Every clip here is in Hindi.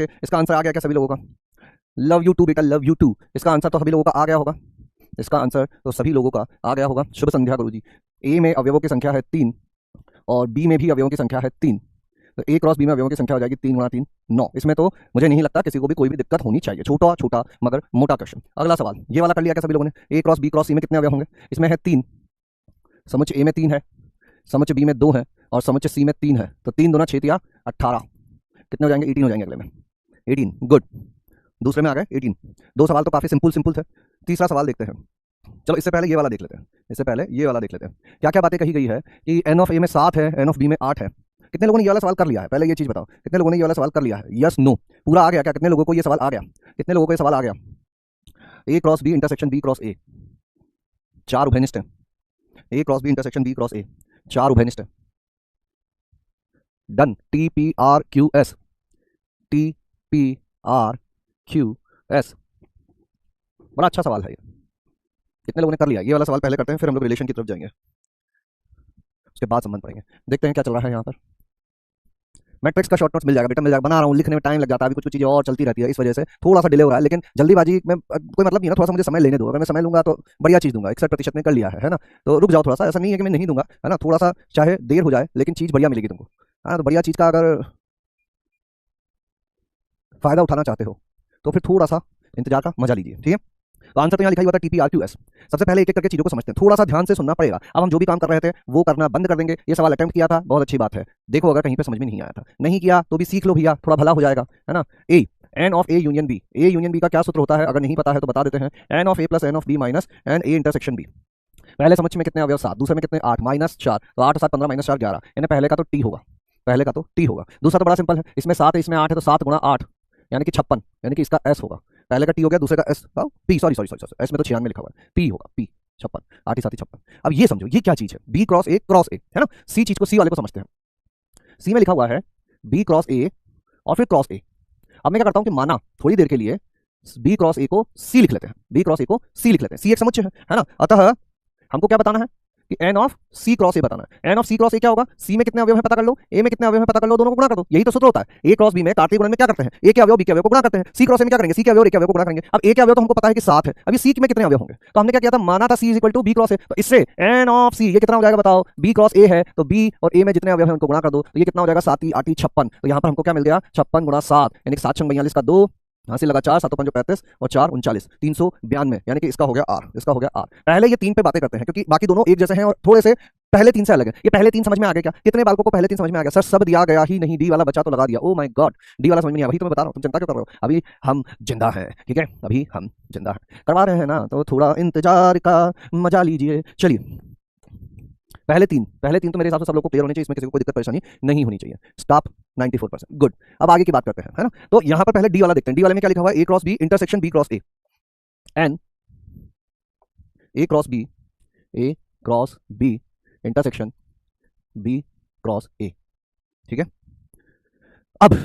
सकते। इसका आंसर आ गया क्या सभी लोगों का? लव यू टू बेटा, लव यू टू। इसका आंसर तो सभी लोगों का आ गया होगा। इसका आंसर तो सभी लोगों का आ गया होगा। शुभ संध्या गुरुजी। ए में अवयवों की संख्या है 3 और बी में भी अवयवों की संख्या है 3, तो ए क्रॉस बी में अवयवों की संख्या हो जाएगी 3 गुणा 3 9। इसमें तो मुझे नहीं लगता किसी को भी कोई भी दिक्कत होनी चाहिए। छोटा छोटा मगर मोटा क्वेश्चन। अगला सवाल ये वाला कर लिया क्या सभी लोगों ने? ए क्रॉस बी क्रॉस सी में कितने अवयव होंगे? इसमें है 3, समुच्चय ए में 3 है, समुच्चय बी में 2 है और समुच्चय सी में 3 है, तो 3 दूना 6 या 18, कितने हो जाएंगे? 18 हो जाएंगे अगले में। 18, गुड। दूसरे में आ गए 18। दो सवाल तो काफी सिंपल सिंपल थे। तीसरा सवाल देखते हैं। चलो इससे पहले ये वाला देख लेते हैं। इससे पहले ये वाला देख लेते हैं। क्या क्या बातें कही गई है कि एन ऑफ ए में 7 है, एन ऑफ बी में 8 है। कितने लोगों ने ये वाला सवाल कर लिया है? पहले ये चीज बताओ, कितने लोगों ने ये वाला सवाल कर लिया है? यस नो पूरा आ गया क्या? कितने लोगों को ये सवाल आ गया? कितने लोगों को ये सवाल आ गया? A cross B intersection B cross A, 4 उभयनिष्ठ है। A cross B intersection B cross A, 4 उभयनिष्ठ है। Done. T P R Q S, T P R Q S. बड़ा अच्छा सवाल है ये। कितने लोगों ने कर लिया? ये वाला सवाल पहले करते हैं, फिर हम लोग रिलेशन की तरफ जाएंगे, उसके बाद संबंध पढ़ेंगे। देखते हैं क्या चल रहा है यहाँ पर। मैट्रिक्स का शॉर्ट नोट्स मिल जाएगा बेटा, मिल जाएगा। बना रहा हूँ, लिखने में टाइम लग जाता है, अभी कुछ कुछ चीज़ें और चलती रहती है, इस वजह से थोड़ा सा डिले हो रहा है। लेकिन जल्दीबाजी में कोई मतलब नहीं है ना, थोड़ा सा मुझे समय लेने दो। अगर मैं समय लूंगा तो बढ़िया चीज़ दूंगा। 61% ने कर लिया है ना, तो रुक जाओ थोड़ा सा। ऐसा नहीं है कि मैं नहीं दूंगा, है ना। थोड़ा सा चाहे देर हो जाए लेकिन चीज़ बढ़िया मिलेगी तुमको। हाँ, तो बढ़िया चीज़ का अगर फायदा उठाना चाहते हो तो फिर थोड़ा सा इंतजार का मजा लीजिए, ठीक है। तो आंसर तो यहाँ लिखा हुआ था TPRQS। सबसे पहले एक एक करके चीजों को समझते हैं, थोड़ा सा ध्यान से सुनना पड़ेगा। अब हम जो भी काम कर रहे थे वो करना बंद कर देंगे। ये सवाल अटेम्प्ट किया था, बहुत अच्छी बात है। देखो अगर कहीं पे समझ में नहीं आया था, नहीं किया तो भी सीख लो भैया, थोड़ा भला हो जाएगा, है ना। A N of A union B, A union B का क्या सूत्र होता है? अगर नहीं पता है तो बता देते हैं। N of A plus N of B minus n A intersection B. पहले समुच्चय में कितने अवयव? 7, दूसरे में कितने? 8, माइनस 4, तो 8 7 15 माइनस 4 11, यानी पहले का तो टी होगा, पहले का तो टी होगा। दूसरा तो बड़ा सिंपल है, इसमें 7 है इसमें 8 है, तो 7 गुणा 8 यानी कि 56, यानी कि इसका एस होगा। पहले का टी हो गया, दूसरे का S P, sorry sorry sorry, S में तो 96 लिखा हुआ है, पी होगा, पी 56, 8 ही 7 ही 56। अब ये समझो ये क्या चीज है? B cross A cross A, है ना। सी चीज को सी वाले को समझते हैं। सी में लिखा हुआ है बी क्रॉस ए और फिर क्रॉस ए। अब मैं क्या करता हूं कि माना थोड़ी देर के लिए बी क्रॉस ए को सी लिख लेते हैं, बी क्रॉस ए को सी लिख लेते हैं। सी एक समुच्चय है ना, अतः हमको क्या बताना है कि n of C cross A बताना है। N of C cross A क्या होगा? सी में कितने अवयव है पता कर लो, ए में कितने अवयव है पता कर लो, दोनों को गुणा कर दो। यही तो सूत्र होता है। ए क्रॉस बी में कार्तीय गुणन में क्या करते हैं? ए के अवयव बी के अवयव को गुणा करते हैं। सी क्रॉस ए में क्या करेंगे? सी के अवयव ए के अवयव को गुणा करेंगे। अब ए के अवयव तो हमको पता है कि 7 है, अभी सी में कितने अवयव होंगे? तो हमने क्या किया था, माना था C is equal to B cross A, तो इससे एन ऑफ सी ये कितना हो जाएगा बताओ? बी क्रॉस ए है तो बी और ए में जितने अवयव है उनको गुणा कर दो, तो ये कितना हो जाएगा? 7 8 56। तो यहाँ पर हमको क्या मिल गया? 56 गुणा 7 यानी 7 6 42 का 2, यहाँ से लगा 4 7 5 35 और 4 39, 392, यानी कि इसका हो गया आर, इसका हो गया आर। पहले ये 3 पे बातें करते हैं क्योंकि बाकी दोनों एक जैसे हैं और थोड़े से पहले 3 से अलग है। ये पहले 3 समझ में आ गए क्या? कितने बालकों को पहले 3 समझ में आ गया? सर सब दिया गया ही नहीं, डी वाला बच्चा तो लगा दिया। ओ माय गॉड, डी वाला समझ में नहीं आया, वही तो मैं बता रहा हूँ। तुम चिंता क्यों कर रहे हो? अभी हम जिंदा हैं, ठीक है, अभी हम जिंदा हैं, करवा रहे हैं ना, तो थोड़ा इंतजार का मजा लीजिए। चलिए पहले तीन तो मेरे हिसाब से सब लोग को क्लियर होने चाहिए, इसमें किसी को कोई दिक्कत परेशानी नहीं होनी चाहिए। Stop 94%, good. अब आगे की बात करते हैं, है ना। तो यहां पर पहले डी वाला देखते हैं। डी वाले में क्या लिखा हुआ है? A cross B intersection B cross A, N A cross B, A cross B intersection B cross A, ठीक है। अब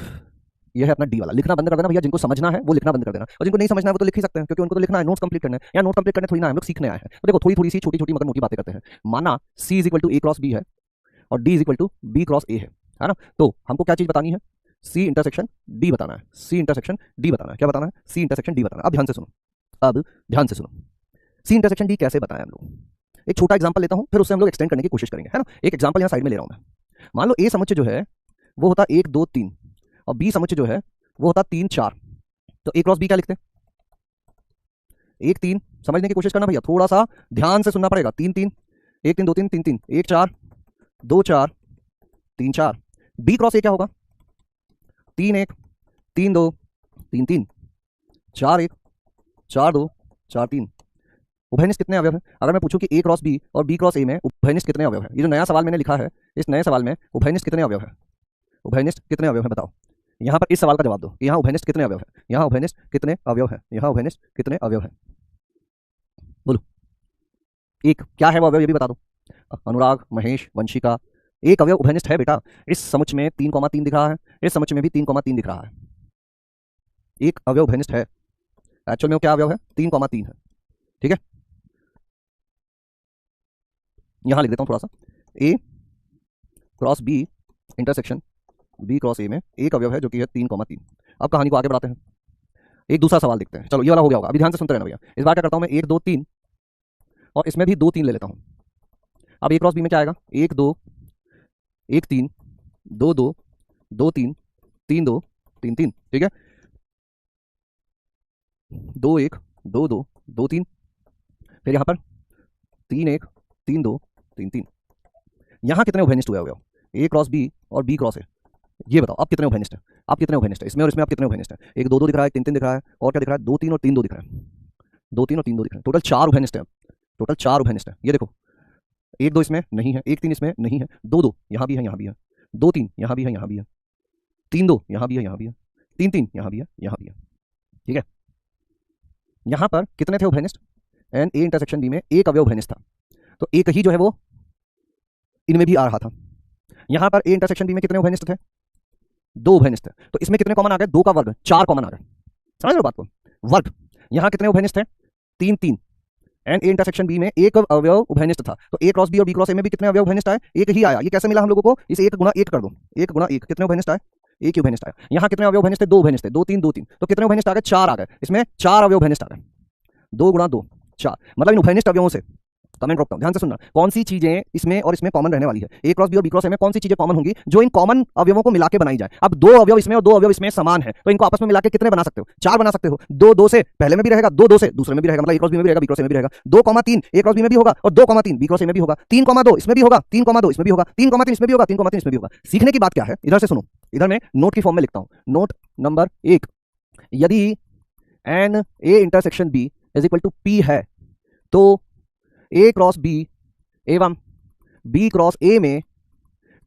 ये है अपना डी वाला। लिखना बंद कर देना भैया, जिनको समझना है वो लिखना बंद कर देना, और जिनको नहीं समझना है वो तो लिख ही सकते हैं, क्योंकि उनको तो लिखना है, नोट्स कंप्लीट करना है। या नोट कंप्लीट करने थोड़ी ना, हम लोग सीखने आए हैं। तो देखो थोड़ी थोड़ी सी छोटी छोटी मगर मोटी बातें करते हैं। माना C is equal to A cross B है और D is equal to B cross A है ना, तो हमको क्या चीज बतानी है? सी इंटरसेक्शन डी बताना है, सी इंटरसेक्शन डी बताना है। क्या बताना है? सी इंटरसेक्शन डी बताना है। अब ध्यान से सुनो, अब ध्यान से सुनो, सी इंटरसेक्शन डी कैसे बताएं हम लोग। एक छोटा एग्जांपल लेता हूं, फिर उससे हम लोग एक्सटेंड करने की कोशिश करेंगे, है ना। एक एग्जांपल यहां साइड में ले रहा हूं मैं। मान लो ए समुच्चय जो है वो होता 1 2 3 और बी समुच्चय जो है वो होता 3 4, तो ए क्रॉस बी क्या लिखते हैं? 1 3, समझने की कोशिश करना भैया, थोड़ा सा ध्यान से सुनना पड़ेगा। 3 3 1 3 2 3 3 3 1 4 2 4 3 4। बी क्रॉस ए क्या होगा? 3 1 3 2 3 3 4 1 4 2 4 3। उभयनिष्ठ कितने अवयव है? अगर मैं पूछूं कि ए क्रॉस बी और बी क्रॉस ए में उभयनिष्ठ कितने अवयव है, ये जो नया सवाल मैंने लिखा है, इस नए सवाल में उभयनिष्ठ कितने अवयव है? उभयनिष्ठ कितने अवयव है बताओ। यहां पर इस सवाल का जवाब दो कि यहां उभयनिष्ठ कितने अवयव है, यहां उभयनिष्ठ कितने अवयव है, यहां उभयनिष्ठ कितने अवयव है, बोलो। एक क्या है वो अवयव, ये भी बता दो। अनुराग, महेश, वंशिका, एक अवयव उभयनिष्ठ है बेटा। इस समुच्चय में 3,3 दिख रहा है, इस समुच्चय में भी 3,3 दिख रहा है। एक अवयव उभयनिष्ठ है। एक्चुअल में वो क्या अवयव है? 3,3 है, ठीक है। यहां लिख देता हूं थोड़ा सा, A cross B intersection B cross A में एक अवयव है जो कि है 3,3। अब कहानी को आगे बढ़ाते हैं, एक दूसरा सवाल देखते हैं। चलो ये वाला हो गया होगा, अभी ध्यान से सुनते रहना भैया। इस बार क्या करता हूं मैं, 1 2 3 और इसमें भी 2 3 ले लेता हूं। अब ए क्रॉस बी में क्या आएगा, 1 2 1 3 2 2 2 3 3 2 3 3, ठीक है, 2 1 2 2 2 3, फिर यहाँ पर 3 1 3 2 3 3। यहाँ कितने उभयनिष्ठ हुए हो, ए क्रॉस बी और बी क्रॉस ए, ये बताओ अब कितने उभयनिष्ठ है, अब कितने उभयनिष्ठ है इसमें और इसमें, आप कितने उभयनिष्ठ है। एक 2 2 दिख रहा है, 3 3 दिख रहा है, और क्या दिख रहा है, 2 3 और 3 2 दिख रहा है, 2 3 और 3 2 दिख रहा है, टोटल 4 उभयनिष्ठ है। टोटल 4 उभयनिष्ठ है, ये देखो 1 2 इसमें नहीं है, 1 3 इसमें नहीं है, 2 2 यहाँ भी है, यहाँ भी है, 2 3 यहाँ भी है, यहाँ भी है, 3 2 यहाँ भी है, यहाँ भी है, 3 3 यहाँ भी है, यहाँ भी है, ठीक है। यहाँ पर कितने थे उभयनिष्ठ, एन ए इंटरसेक्शन बी में एक अवयव उभयनिष्ठ था, तो एक ही जो है वो इनमें भी आ रहा था। यहाँ पर ए इंटरसेक्शन बी में कितने उभयनिष्ठ थे, 2 उभयनिष्ठ थे, तो इसमें कितने कॉमन आ गए, 2 का वर्ग, 4 कॉमन आ गए, समझ रहे हो बात को, वर्ग। यहाँ कितने उभयनिष्ठ थे, 3 3, एंड ए इंटरसेक्शन बी में एक अवयव उभयनिष्ठ था, तो ए क्रॉस बी और बी क्रॉस ए में भी कितने अवयव उभयनिष्ठ आए, एक ही आया। ये कैसे मिला हम लोगों को, इसे 1 गुणा 1 कर दो, 1 गुणा 1, कितने उभयनिष्ठ आए, एक ही उभयनिष्ठ आया। यहाँ कितने अवयव उभयनिष्ठ थे, 2 उभयनिष्ठ थे, 2 3 2 3, तो कितने उभयनिष्ठ आ गए, 4 आ गए, इसमें 4 अवयव उभयनिष्ठ आ गए, 2 गुणा 2 4, मतलब इन उभयनिष्ठ अवयवों से कमेंट ड्रॉप डाउन, ध्यान से सुनना, कौन सी चीजें इसमें और इसमें कॉमन रहने वाली है, ए क्रॉस बी और बी क्रॉस ए में कौन सी चीजें कॉमन होंगी जो इन कॉमन अवयवों को मिलाकर बनाई जाए। अब 2 अवयव इसमें और 2 अवयव इसमें समान है, तो इनको आपस में मिलाकर कितने बना सकते हो, 4 बना सकते हो। 2 2 से पहले में भी रहेगा, 2 2 से दूसरे में भी रहेगा, मतलब ए क्रॉस बी में भी रहेगा, बी क्रॉस ए में भी रहेगा, 2 3 ए क्रॉस बी में भी होगा और 2 3 बी क्रॉस ए में भी होगा, 3 2 इसमें भी होगा, 3 2 इसमें भी होगा, 3 3 इसमें भी होगा, 3 3 इसमें भी होगा। सीखने की बात क्या है, इधर से सुनो, इधर मैं नोट की फॉर्म में लिखता हूं, नोट नंबर 1, यदि n A intersection B is equal to P है, तो ए क्रॉस बी एवं बी क्रॉस ए में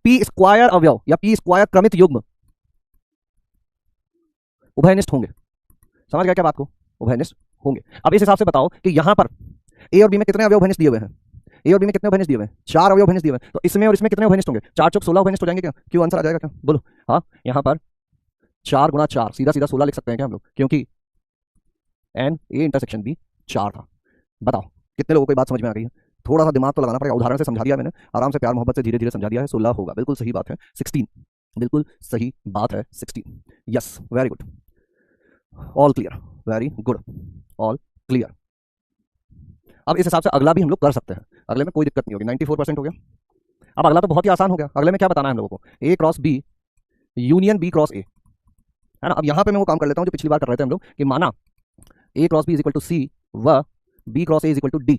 पी स्क्वायर अवयव या पी स्क्वायर क्रमित युग्म उभयनिष्ठ होंगे। समझ गया क्या बात को, उभयनिष्ठ होंगे। अब इस हिसाब से बताओ कि यहां पर ए और बी में कितने अवयव उभयनिष्ठ दिए हुए हैं, ए और बी में कितने उभयनिष्ठ दिए हुए हैं, 4 अवयव उभयनिष्ठ दिए हुए हैं, तो इसमें और इसमें कितने उभयनिष्ठ होंगे, 4 चौक 16 उभयनिष्ठ हो जाएंगे क्या, क्यों आंसर आ जाएगा क्या, बोलो। हाँ, यहां पर 4 गुणा 4 सीधा सीधा 16 लिख सकते हैं क्या हम लोग, क्योंकि एन ए इंटरसेक्शन बी 4 था। बताओ कितने लोगों को बात समझ में आ गई है, थोड़ा सा दिमाग तो लगाना पड़ेगा, उदाहरण से समझा दिया मैंने, आराम से प्यार मोहब्बत से धीरे धीरे समझा दिया है। 16 होगा, बिल्कुल सही बात है, 16 बिल्कुल सही बात है, 16, yes, very good, all clear, very good, all clear. अब इस हिसाब से अगला भी हम लोग कर सकते हैं, अगले में कोई दिक्कत नहीं होगी, 94% हो गया। अब अगला तो बहुत ही आसान हो गया, अगले में क्या बताना है हम लोगों को, A cross B union B cross A, है ना। अब यहां पे मैं वो काम कर लेता हूं जो पिछली बार कर रहे थे हम लोग, कि माना A cross B is equal to C व B cross A is equal to D,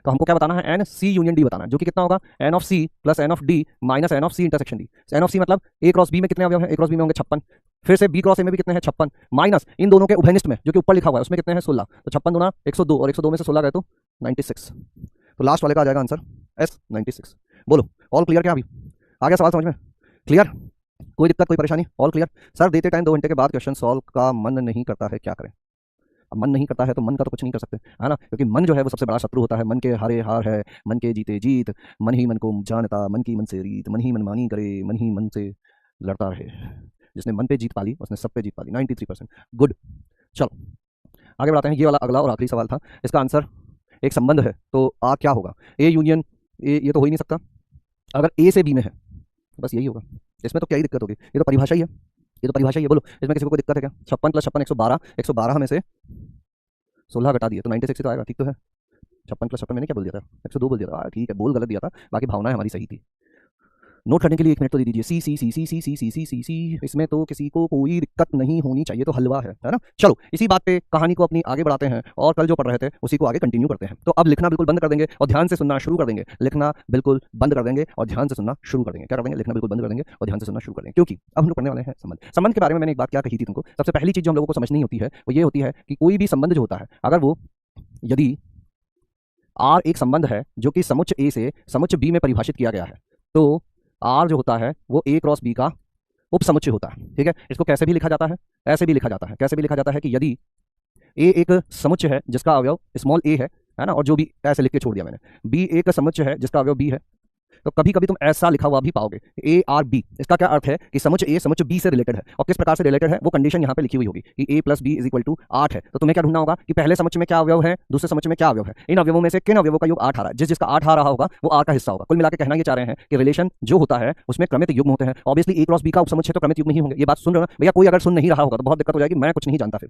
तो हमको क्या बताना है, एन सी यूनियन डी बताना है, जो कि कितना होगा, N of C plus N of D minus N of C intersection D. N of C मतलब ए क्रॉस बी में कितने अवयव हैं, ए क्रॉस बी में होंगे 56, फिर से बी क्रॉस ए में भी कितने हैं 56, माइनस इन दोनों के उभयनिष्ठ में जो कि ऊपर लिखा हुआ है उसमें कितने हैं 16, तो 56 दूना 102 और 102 में से 16 गए तो 96, तो लास्ट वाले का आ जाएगा आंसर एस 96। बोलो ऑल क्लियर क्या, अभी आ गया सवाल समझ में, क्लियर, कोई दिक्कत कोई परेशानी, ऑल क्लियर। सर देते टाइम 2 घंटे के बाद क्वेश्चन सॉल्व का मन नहीं करता है, क्या करें। अब मन नहीं करता है तो मन का तो कुछ नहीं कर सकते, है ना, क्योंकि मन जो है वो सबसे बड़ा शत्रु होता है, मन के हारे हार है, मन के जीते जीत, मन ही मन को जानता, मन की मन से रीत, मन ही मन मानी करे, मन ही मन से लड़ता रहे, जिसने मन पे जीत पाली उसने सब पे जीत पाली, 93%, गुड। चलो आगे बढ़ाते हैं, ये वाला अगला और आखिरी सवाल था, इसका आंसर एक संबंध है, तो आ क्या होगा, ए यूनियन ए, ये तो हो ही नहीं सकता, अगर ए से बी में है तो बस यही होगा, इसमें तो क्या ही दिक्कत होगी, ये तो परिभाषा ही है, ये तो परिभाषा ही है। बोलो इसमें किसी को कोई दिक्कत है क्या, 56 + 56 112, 112 में से 16 घटा दिए तो 96 तो आएगा, ठीक तो है। 56 + 56 मैंने क्या बोल दिया था, 102 बोल दिया था, ठीक है, बोल गलत दिया था, बाकी भावनाएं हमारी सही थी। नोट करने के लिए 1 मिनट तो दे दीजिए, सी सी सी सी सी सी सी सी सी सी, इसमें तो किसी को कोई दिक्कत नहीं होनी चाहिए, तो हलवा है ना। चलो इसी बात पे कहानी को अपनी आगे बढ़ाते हैं और कल जो पढ़ रहे थे उसी को आगे कंटिन्यू करते हैं। तो अब लिखना बिल्कुल बंद कर देंगे और ध्यान से सुनना शुरू कर देंगे, लिखना बिल्कुल बंद कर देंगे और ध्यान से सुनना शुरू कर देंगे, क्या कर देंगे, लिखना बिल्कुल बंद कर देंगे और ध्यान से सुनना शुरू कर देंगे, क्योंकि अब हम लोग पढ़ने वाले हैं संबंध। संबंध के बारे में मैंने एक बात क्या कही थी तुमको, सबसे पहली चीज जो हम लोगों को समझनी होती है वो ये होती है कि कोई भी संबंध जो होता है, अगर वो यदि R एक संबंध है जो कि समुच्च A से समुच्च B में परिभाषित किया गया है, तो R जो होता है वो A क्रॉस B का उपसमुच्चय होता है, ठीक है। इसको कैसे भी लिखा जाता है, ऐसे भी लिखा जाता है, कैसे भी लिखा जाता है कि यदि A एक समुच्चय है जिसका अवयव स्मॉल a है ना, और जो भी ऐसे लिख के छोड़ दिया मैंने, B एक समुच्चय है जिसका अवयव B है, तो कभी कभी तुम ऐसा लिखा हुआ भी पाओगे ए आर बी। इसका क्या अर्थ है कि समुच्चय ए समुच्चय बी से रिलेटेड है, और किस प्रकार से रिलेटेड है वो कंडीशन यहाँ पे लिखी हुई होगी कि A plus B is equal to 8 है। तो तुम्हें क्या ढूंढना होगा कि पहले समुच्चय में क्या अवयव है, दूसरे समुच्चय में क्या अवयव है, इन अवयवों में से किन अवयवों का योग 8 आ रहा है। जिसका 8 आ रहा होगा वो आर का हिस्सा होगा। कुल मिलाकर कहना ये चाह रहे हैं कि रिलेशन जो होता है उसमें क्रमित युग्म होते हैं। ऑब्वियसली ए क्रॉस बी का उपसमुच्चय तो क्रमित युग्म ही होंगे। ये बात सुन रहे हो ना भैया? कोई अगर सुन नहीं रहा होगा तो बहुत दिक्कत हो जाएगी, मैं कुछ नहीं जानता। फिर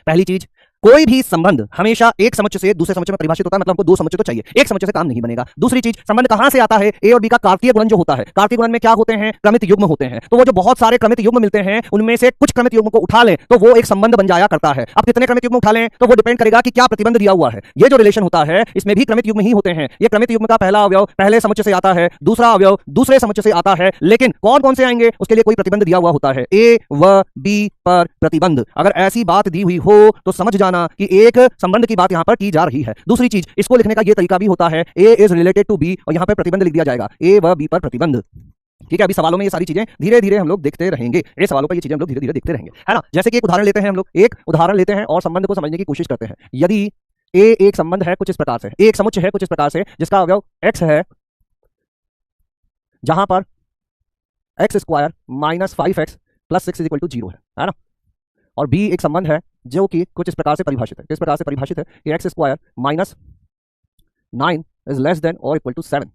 पहली चीज, कोई भी संबंध हमेशा एक समुच्चय से दूसरे समुच्चय में परिभाषित होता है, मतलब हमको दो समुच्चय तो चाहिए, एक समुच्चय से काम नहीं बनेगा। दूसरी चीज, संबंध कहां से आता है? ए और बी का कार्तीय गुणन जो होता है, कार्तीय गुणन में क्या होते हैं? क्रमित युग्म होते हैं। तो वो जो बहुत सारे क्रमित युग्म मिलते हैं उनमें से कुछ क्रमित युग्म को उठा लें तो वो एक संबंध बन जाया करता है। अब कितने क्रमित युग्म उठा लें तो वो डिपेंड करेगा कि क्या प्रतिबंध दिया हुआ है। ये जो रिलेशन होता है इसमें भी क्रमित युग्म ही होते हैं। ये क्रमित युग्म का पहला अवयव पहले समुच्चय से आता है, दूसरा अवयव दूसरे समुच्चय से आता है, लेकिन कौन कौन से आएंगे उसके लिए कोई प्रतिबंध दिया हुआ होता है। ए व बी पर प्रतिबंध। अगर ऐसी बात दी हुई हो तो समझ जाना कि एक संबंध की बात यहां पर की जा रही है। दूसरी चीज, इसको लिखने का यह तरीका भी होता है ए इज रिलेटेड टू बी, और यहां पर प्रतिबंध लिख दिया जाएगा ए व बी पर प्रतिबंध। ठीक है, अभी सवालों में ये सारी चीजें धीरे धीरे हम लोग देखते रहेंगे। ये सवालों पर ये चीजें हम लोग धीरे धीरे देखते रहेंगे, है ना। जैसे कि एक उदाहरण लेते हैं, हम लोग एक उदाहरण लेते हैं और संबंध को समझने की कोशिश करते हैं। यदि ए एक संबंध है कुछ इस प्रकार से, एक समुच्चय है कुछ इस प्रकार से जिसका अवयव x है, जहां पर x square minus 5x plus 6 is equal to 0 है ना। और बी एक संबंध है जो कि कुछ इस प्रकार से परिभाषित है। किस प्रकार से परिभाषित है कि X square minus 9 is less than और equal to 7।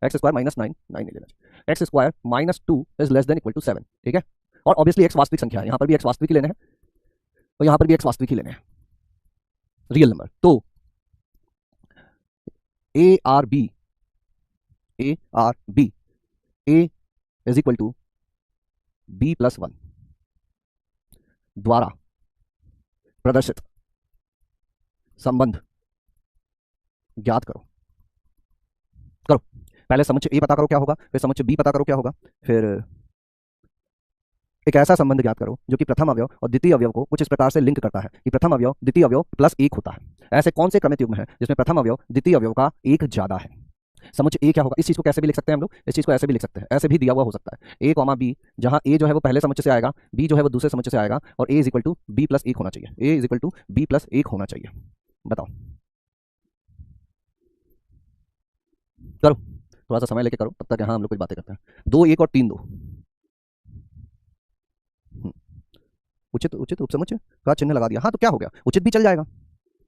X square minus 9 नहीं लेना चाहिए, X square minus 2 is less than equal to 7। ठीक है, और ऑब्वियसली एक्स वास्तविक संख्या है, यहां पर भी एक्स वास्तविक ही लेने हैं और यहां पर भी एक्स वास्तविक ही लेने हैं, रियल नंबर। तो A R B A is equal to B plus 1 द्वारा प्रदर्शित संबंध ज्ञात करो। पहले समुच्चय ए पता करो क्या होगा, फिर समुच्चय बी पता करो क्या होगा, फिर एक ऐसा संबंध ज्ञात करो जो कि प्रथम अवयव और द्वितीय अवयव को कुछ इस प्रकार से लिंक करता है कि प्रथम अवयव द्वितीय अवयव प्लस 1 होता है। ऐसे कौन से क्रमित युग्म है जिसमें प्रथम अवयव द्वितीय अवयव का 1 ज्यादा है। समुच्चय ए क्या होगा? इस चीज को कैसे भी लिख सकते हैं हम लोग, इस चीज को ऐसे भी लिख सकते हैं, ऐसे भी दिया हुआ हो सकता है ए कॉमा बी, जहां ए जो है वो पहले समुच्चय से आएगा, बी जो है वो दूसरे समुच्चय से आएगा, और A is equal to B plus 1 होना चाहिए। A is equal to B plus 1 होना चाहिए। बताओ, करो, थोड़ा सा समय लेके करो, तब तक यहाँ हम लोग कुछ बातें करते हैं। 2 1 और 3 2 उचित उचित उपसमुच्चय का चिन्ह लगा दिया। हाँ, तो क्या हो गया? उचित भी चल जाएगा,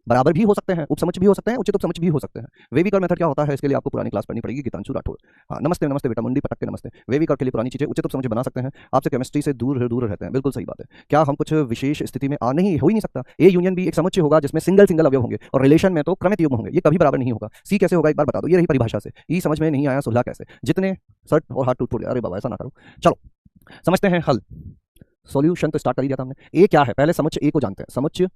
बराबर भी हो सकते हैं, उपसमुच्चय भी हो सकते हैं, उचित उपसमुच्चय भी हो सकते हैं। वेविकर मेथड क्या होता है इसके लिए आपको पुरानी क्लास पढ़नी पड़ेगी, गीतांशु राठौर। हाँ, नमस्ते नमस्ते बेटा, मुंडी पटक के नमस्ते। वेविकर के लिए पुरानी चीजें उचित उपसमुच्चय बना सकते हैं, आपसे केमिस्ट्री से दूर दूर रहते हैं। बिल्कुल सही बात है। क्या हम कुछ विशेष स्थिति में नहीं हो ही नहीं सकता। ए यूनियन बी एक समुच्चय होगा जिसमें सिंगल सिंगल अवयव होंगे, और रिलेशन में तो क्रमित युग्म होंगे, ये कभी बराबर नहीं होगा। सी कैसे होगा एक बार बता दो, ये रही परिभाषा से। ई समझ में नहीं आया, सुलह कैसे? जितने सर्ट और हाथ टूट पड़े, अरे बाबा ऐसा ना करो। चलो समझते हैं हल, सॉल्यूशन तो स्टार्ट कर ही दिया था हमने। ए क्या है? पहले समुच्चय ए को जानते हैं। समुच्चय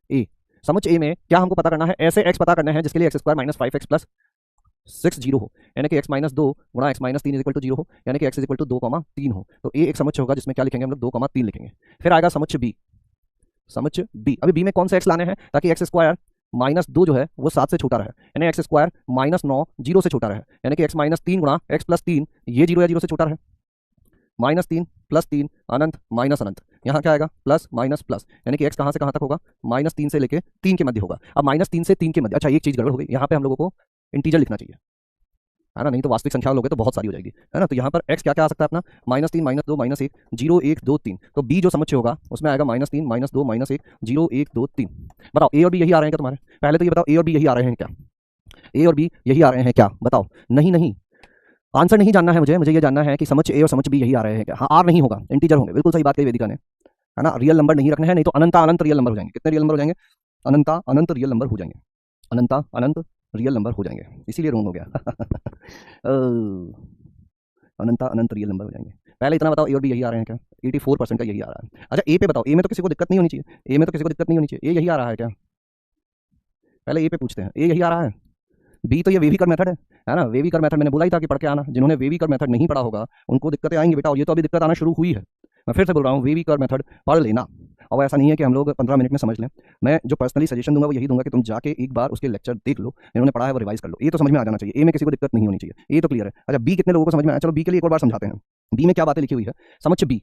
ए, समुच्चय ए में क्या हमको पता करना है? ऐसे x पता करना है जिसके लिए x square minus 5x plus 6 0 हो, यानी कि x माइनस 2 गुणा x minus 3 is equal to 0 हो, यानी कि x इज इक्वल टू 2,3 हो। तो ए एक समुच्चय होगा जिसमें क्या लिखेंगे हम लोग? 2,3 लिखेंगे। फिर आएगा समुच्चय बी। समुच्चय बी, अभी बी में कौन से x लाने हैं ताकि एक्स स्क्वायर माइनस 2 जो है वो 7 से छोटा रहे, यानी एक्स स्क्वायर माइनस 9 0 से छोटा रहे, यानी कि x माइनस 3 गुणा x प्लस 3, ये 0 या 0 से छोटा रहे। माइनस 3 प्लस 3 अनंत माइनस अनंत, यहाँ क्या आएगा? प्लस माइनस प्लस, यानी कि x कहाँ से कहाँ तक होगा? माइनस 3 से लेके 3 के मध्य होगा। अब माइनस 3 से 3 के मध्य, अच्छा एक चीज गड़बड़ हो गई, यहाँ पे हम लोगों को इंटीजर लिखना चाहिए, है ना, नहीं तो वास्तविक संख्या लोगे तो बहुत सारी हो जाएगी, है ना। तो यहाँ पर x क्या क्या आ सकता है अपना? Minus 3 minus 2 minus 1 0 1 2 3। तो b जो समुच्चय होगा उसमें आएगा माइनस 3 माइनस 2 माइनस 1 0 1 2 3। बताओ ए और बी यही आ रहे हैं क्या तुम्हारे? पहले तो ये बताओ, ए और बी यही आ रहे हैं क्या? ए और बी यही आ रहे हैं क्या? बताओ। नहीं नहीं, आंसर नहीं जानना है मुझे ये जानना है कि समुच्चय ए और समुच्चय बी यही आ रहे हैं क्या? हाँ, आर नहीं होगा, इंटीजर होंगे। बिल्कुल सही बात कही वेदिका ने, है ना। रियल नंबर नहीं रखने हैं, नहीं तो अनंता अनंत रियल नंबर हो जाएंगे। कितने रियल नंबर हो जाएंगे? अनंता अनंत रियल नंबर हो जाएंगे, अनंता अनंत रियल नंबर हो जाएंगे, इसीलिए रोंग हो गया। अनंता अनंत रियल नंबर हो जाएंगे। पहले इतना बताओ, ए और बी यही आ रहे हैं क्या? 84% का यही आ रहा है। अच्छा ए पे बताओ, ए में तो किसी को दिक्कत नहीं होनी चाहिए, ए में तो किसी को दिक्कत नहीं होनी चाहिए। ए यही आ रहा है क्या? पहले ए पे पूछते हैं, ए यही आ रहा है। बी तो ये वेविकर मेथड है ना। वेविकर मेथड मैंने बोला ही था कि पढ़ के आना। जिन्होंने वेविकर मेथड नहीं पढ़ा होगा उनको दिक्कतें आएंगी बेटा, और ये तो अभी दिक्कत आना शुरू हुई है। मैं फिर से बोल रहा हूँ, वेविकर मेथड पढ़ लेना। और ऐसा नहीं है कि हम लोग 15 मिनट में समझ लें। मैं जो पर्सनली सजेशन दूंगा वो यही दूंगा कि तुम जाके एक बार उसके लेक्चर देख लो, इन्होंने पढ़ा है वो रिवाइज कर लो। ये तो समझ में आ जाना चाहिए, ए में किसी को दिक्कत नहीं होनी चाहिए, ये तो क्लियर है। अच्छा बी कितने लोगों को समझ में आया? चलो बी के लिए एक और बार समझाते हैं। बी में क्या बातें लिखी हुई है? समुच्चय बी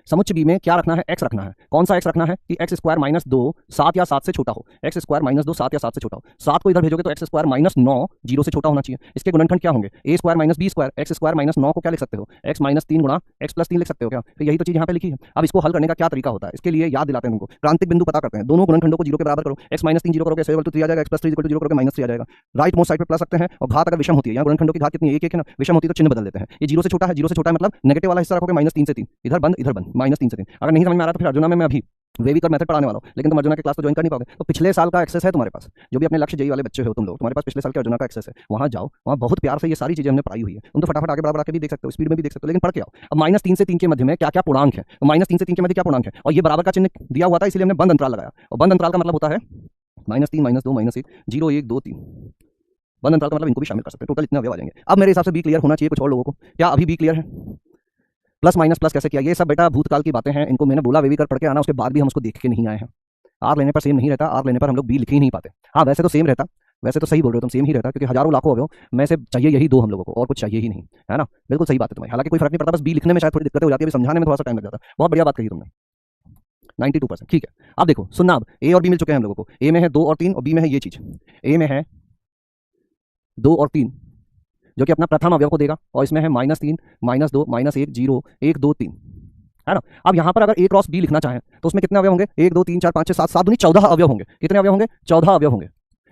समुच्चय बी में क्या रखना है, एक्स रखना है। कौन सा एक्स रखना है कि एक्स स्क्वायर माइनस 2 7 या 7 से छोटा हो। एक्स स्क्वायर माइनस 2 7 या 7 से छोटा हो। 7 को इधर भेजोगे तो एक्स स्क्वायर माइनस 9 0 से छोटा होना चाहिए। इसके गुणनखंड क्या होंगे, A square minus B square. X square minus 9 को क्या लिख सकते हो, एक्स माइनस 3 गुणा एक्स प्लस 3 लिख सकते हो क्या। तो यही तो चीज यहाँ पे लिखी है। अब इसको हल करने का क्या तरीका होता है, इसके लिए याद दिलाते हैं तुमको, क्रांतिक बिंदु पता करते हैं। दोनों गुणनखंडों को 0 के बराबर करो। एक्स माइनस 3 0 करोगे एक्स इक्वल टू 3 आ जाएगा, एक्स प्लस 3 इक्वल टू 0 करोगे माइनस 3 आ जाएगा। राइट मोस्ट साइड पे प्लस रखते हैं और घात अगर विषम होती है, यहाँ गुणनखंडों की घात कितनी, एक है ना, विषम होती है तो चिन्ह बदल देते हैं। ये 0 से छोटा है, 0 से छोटा है मतलब नेगेटिव वाला हिस्सा रखोगे माइनस 3 से 3, इधर बंद माइनस 3 से 3। अगर नहीं समझ में आ रहा तो फिर अर्जुना में मैं अभी वेविकर मेथड पढ़ाने वाला हूं, लेकिन तुम अर्जुना की क्लास तो ज्वाइन कर नहीं पाओगे। तो पिछले साल का एक्सेस है तुम्हारे पास, जो भी अपने लक्ष्य जेई वाले बच्चे हो तुम लोग, तुम्हारे पास पिछले साल के अर्जुना का एक्सेस है, वहां जाओ, वहां बहुत प्यार से ये सारी चीजें हमने पढ़ाई हुई है। तुम तो फटाफट आगे बढ़ा के भी देख सकते हो, स्पीड में भी देख सकते हो, लेकिन पढ़ के आओ। अब माइनस 3 से 3 के मध्य में क्या क्या पूर्णांक है, तो माइनस 3 से 3 के मध्य क्या पूर्णांक है, और ये बराबर का चिन्ह दिया हुआ था, इसलिए हमने बंद अंतराल लगाया। और बंद अंतराल का मतलब होता है माइनस 3 माइनस 2 माइनस 1 0 1 2 3। बंद अंतराल का मतलब इनको भी शामिल कर सकते हैं, टोटल इतने अवयव आ जाएंगे। अब मेरे हिसाब से बी क्लियर होना चाहिए कुछ और लोगों को। क्या अभी बी क्लियर है, प्लस माइनस प्लस कैसे किया, ये सब बेटा भूतकाल की बातें हैं, इनको मैंने बोला वेविकर पढ़ के आना, उसके बाद भी हम उसको देख के नहीं आए हैं। आर लेने पर सेम नहीं रहता, आर लेने पर हम लोग बी लिख ही नहीं पाते। हाँ वैसे तो सेम रहता, वैसे तो सही बोल रहे हो तुम, सेम ही रहता, क्योंकि हजारों लाखों अवयव में से चाहिए यही दो हम लोगों को, और कुछ चाहिए ही नहीं, है ना। बिल्कुल सही बात है तुम्हारी, हालांकि कोई फर्क नहीं पड़ता, बस बी लिखने में शायद थोड़ी दिक्कत हो जाती है, समझाने में थोड़ा सा टाइम लग जाता है। बहुत बढ़िया बात कही तुमने, 92%। ठीक है, अब देखो सुनना, अब ए और बी मिल चुके हैं हम लोगों को। ए में है 2 और 3 और बी में है ये चीज। ए में है 2 और 3 जो कि अपना प्रथम अवयव को देगा, और इसमें है -3 -2 -1 0 1 2 3, है ना। अब यहां पर अगर ए क्रॉस बी लिखना चाहें तो उसमें कितने अवयव होंगे, 1 2 3 4 5 6 7 7 दूनी 14 अवयव होंगे। कितने अवयव होंगे, 14 अवयव होंगे।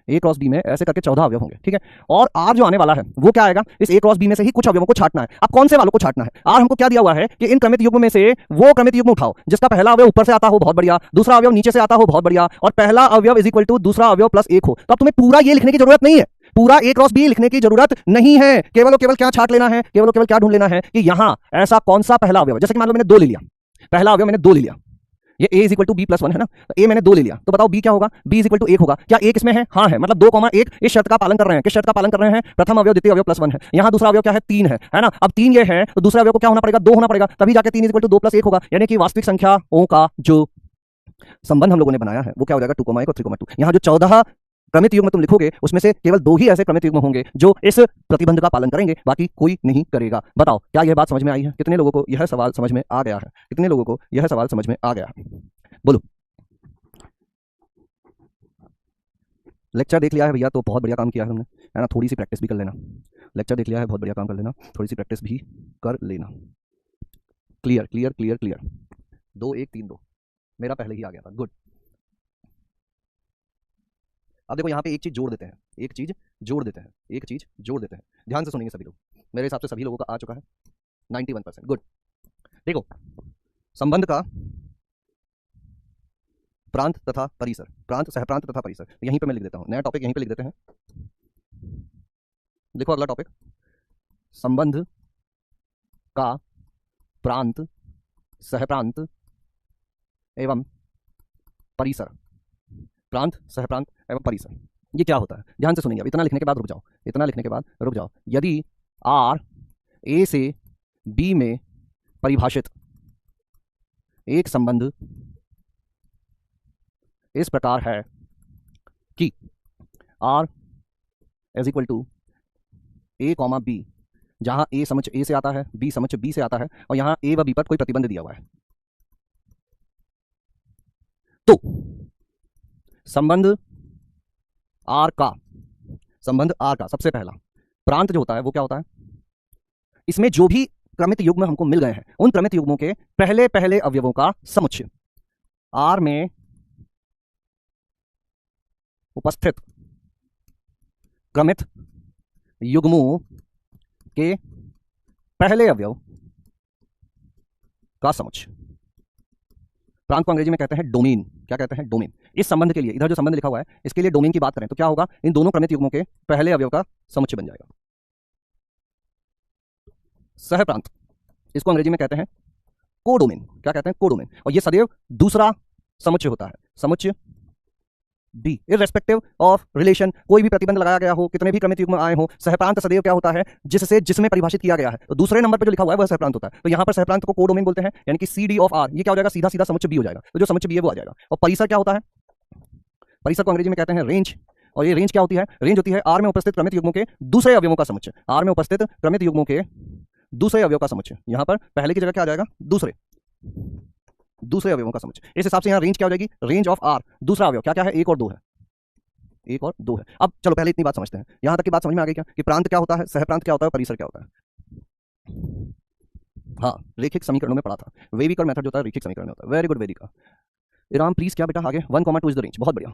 ए क्रॉस बी में ऐसे करके 14 अवयव होंगे, ठीक है। और आर जो आने वाला है वो क्या आएगा, इस ए क्रॉस बी में से ही कुछ अवयवों को छांटना है। अब कौन से वालों को छांटना है, आर हमको क्या दिया हुआ है कि इन क्रमित युग्म में से वो क्रमित युग्म उठाओ जिसका पहला अवयव ऊपर से आता हो, बहुत बढ़िया, दूसरा अवयव नीचे से आता हो, बहुत बढ़िया, और पहला अवयव इज इक्वल टू दूसरा अवयव प्लस 1 हो। तो अब तुम्हें पूरा ये लिखने की जरूरत नहीं है, पूरा ए क्रॉस बी लिखने की जरूरत नहीं है, केवल और केवल क्या छांट लेना है, केवल और केवल क्या ढूंढ लेना है कि यहां ऐसा कौन सा पहला अवयव, जैसे कि मान लो मैंने 2 ले लिया, पहला अवयव मैंने 2 ले लिया, ये a is equal to B plus 1 है ना, तो a मैंने 2 ले लिया, तो बताओ b क्या होगा, b इज इक्वल टू 1 होगा। क्या 1 इसमें है, हाँ है, मतलब 2,1 इस शर्त का पालन कर रहे हैं। किस शर्त का पालन कर रहे हैं, प्रथम अवयव द्वितीय अवयव प्लस 1 है, यहाँ दूसरा अवयव क्या है, 3 है ना। अब 3 ये है तो दूसरा अवयव को क्या होना पड़ेगा, 2 होना पड़ेगा, तभी जाके 3 इज इक्वल टू 2 प्लस 1 होगा। यानी कि वास्तविक संख्याओं का जो संबंध हम लोगों ने बनाया है वो क्या हो जाएगा, 2,1 और 3,2। यहाँ जो 14 क्रमित युग्म तुम लिखोगे उसमें से केवल 2 ही ऐसे क्रमित युग्म होंगे जो इस प्रतिबंध का पालन करेंगे, बाकी कोई नहीं करेगा। बताओ क्या यह बात समझ में आई है, कितने लोगों को यह सवाल समझ में आ गया है, कितने लोगों को यह सवाल समझ में आ गया है, बोलो। लेक्चर देख लिया है भैया तो बहुत बढ़िया काम किया है हमने, है ना। थोड़ी सी प्रैक्टिस भी कर लेना, लेक्चर देख लिया है बहुत बढ़िया काम कर लेना, थोड़ी सी प्रैक्टिस भी कर लेना। क्लियर क्लियर क्लियर क्लियर, 2 1 3 2 मेरा पहले ही आ गया था, गुड। अब देखो यहाँ पे एक चीज जोड़ देते हैं, एक चीज जोड़ देते हैं, एक चीज जोड़ देते हैं, ध्यान से सुनेंगे सभी लोग। मेरे हिसाब से सभी लोगों का आ चुका है 91%, गुड। देखो संबंध का प्रांत तथा परिसर, प्रांत सहप्रांत तथा परिसर, यहीं पे मैं लिख देता हूं, नया टॉपिक यहीं पे लिख देते हैं। देखो अगला टॉपिक, संबंध का प्रांत सहप्रांत एवं परिसर, प्रांत सहप्रांत एवं परिसर, ये क्या होता है, ध्यान से सुनेंगे। अब इतना लिखने के बाद रुक जाओ, इतना लिखने के बाद रुक जाओ। यदि आर ए से बी में परिभाषित एक संबंध इस प्रकार है कि R is equal to A comma B, जहां ए समुच्चय ए से आता है, बी समुच्चय बी से आता है, और यहां ए व बी पर कोई प्रतिबंध दिया हुआ है, तो संबंध आर का, संबंध आर का सबसे पहला प्रांत जो होता है वो क्या होता है, इसमें जो भी क्रमित युग्म हमको मिल गए हैं उन क्रमित युग्मों के पहले पहले अवयवों का समुच्चय। आर में उपस्थित क्रमित युग्मों के पहले अवयव का समुच्चय। प्रांत को अंग्रेजी में कहते हैं डोमेन, क्या कहते हैं, डोमेन। इस संबंध के लिए इधर जो संबंध लिखा हुआ है इसके लिए डोमेन की बात करें तो क्या होगा, इन दोनों क्रमित युग्मों के पहले अवयव का समुच्चय बन जाएगा। सहप्रांत, इसको अंग्रेजी में कहते हैं कोडोमेन, क्या कहते हैं, कोडोमेन, और ये सदैव दूसरा समुच्चय होता है, समुच्चय बी, इररेस्पेक्टिव ऑफ रिलेशन, कोई भी प्रतिबंध लगाया गया हो, कितने भी क्रमित युग्म आए हो, सहप्रांत सदैव क्या होता है, जिससे जिसमें परिभाषित किया गया है, तो दूसरे नंबर पर जो लिखा हुआ है वह सहप्रांत होता है। तो यहां पर सहप्रांत को कोडोमेन बोलते हैं, यानी कि CD ऑफ R, ये क्या हो जाएगा, सीधा सीधा समुच्चय बी हो जाएगा, तो जो समुच्चय बी है वो आ जाएगा। और परिसर क्या होता है, परिसर को अंग्रेजी में कहते हैं रेंज, और ये रेंज क्या होती है, रेंज होती है R में उपस्थित क्रमित युग्मों के दूसरे अवयवों का समुच्चय, R में उपस्थित क्रमित युग्मों के दूसरे अवयव का समुच्चय। यहां पर पहले की जगह क्या आ जाएगा, दूसरे, दूसरे अवयवों का समुच्चय। इस हिसाब से यहाँ रेंज क्या हो जाएगी, रेंज ऑफ आर, दूसरा अवयव क्या क्या है, 1 और 2 है, 1 और 2 है। अब चलो पहले इतनी बात समझते हैं, यहां तक की बात समझ में आ गई क्या कि प्रांत क्या होता है, सह प्रांत क्या होता है, परिसर क्या होता है। हाँ, रेखिक समीकरणों में पढ़ा था, वेविकर मेथड जो होता है रेखिक समीकरण में होता है। Very good Vedika. Ram please क्या बेटा आगे 1,2 इज द रेंज, बहुत बढ़िया।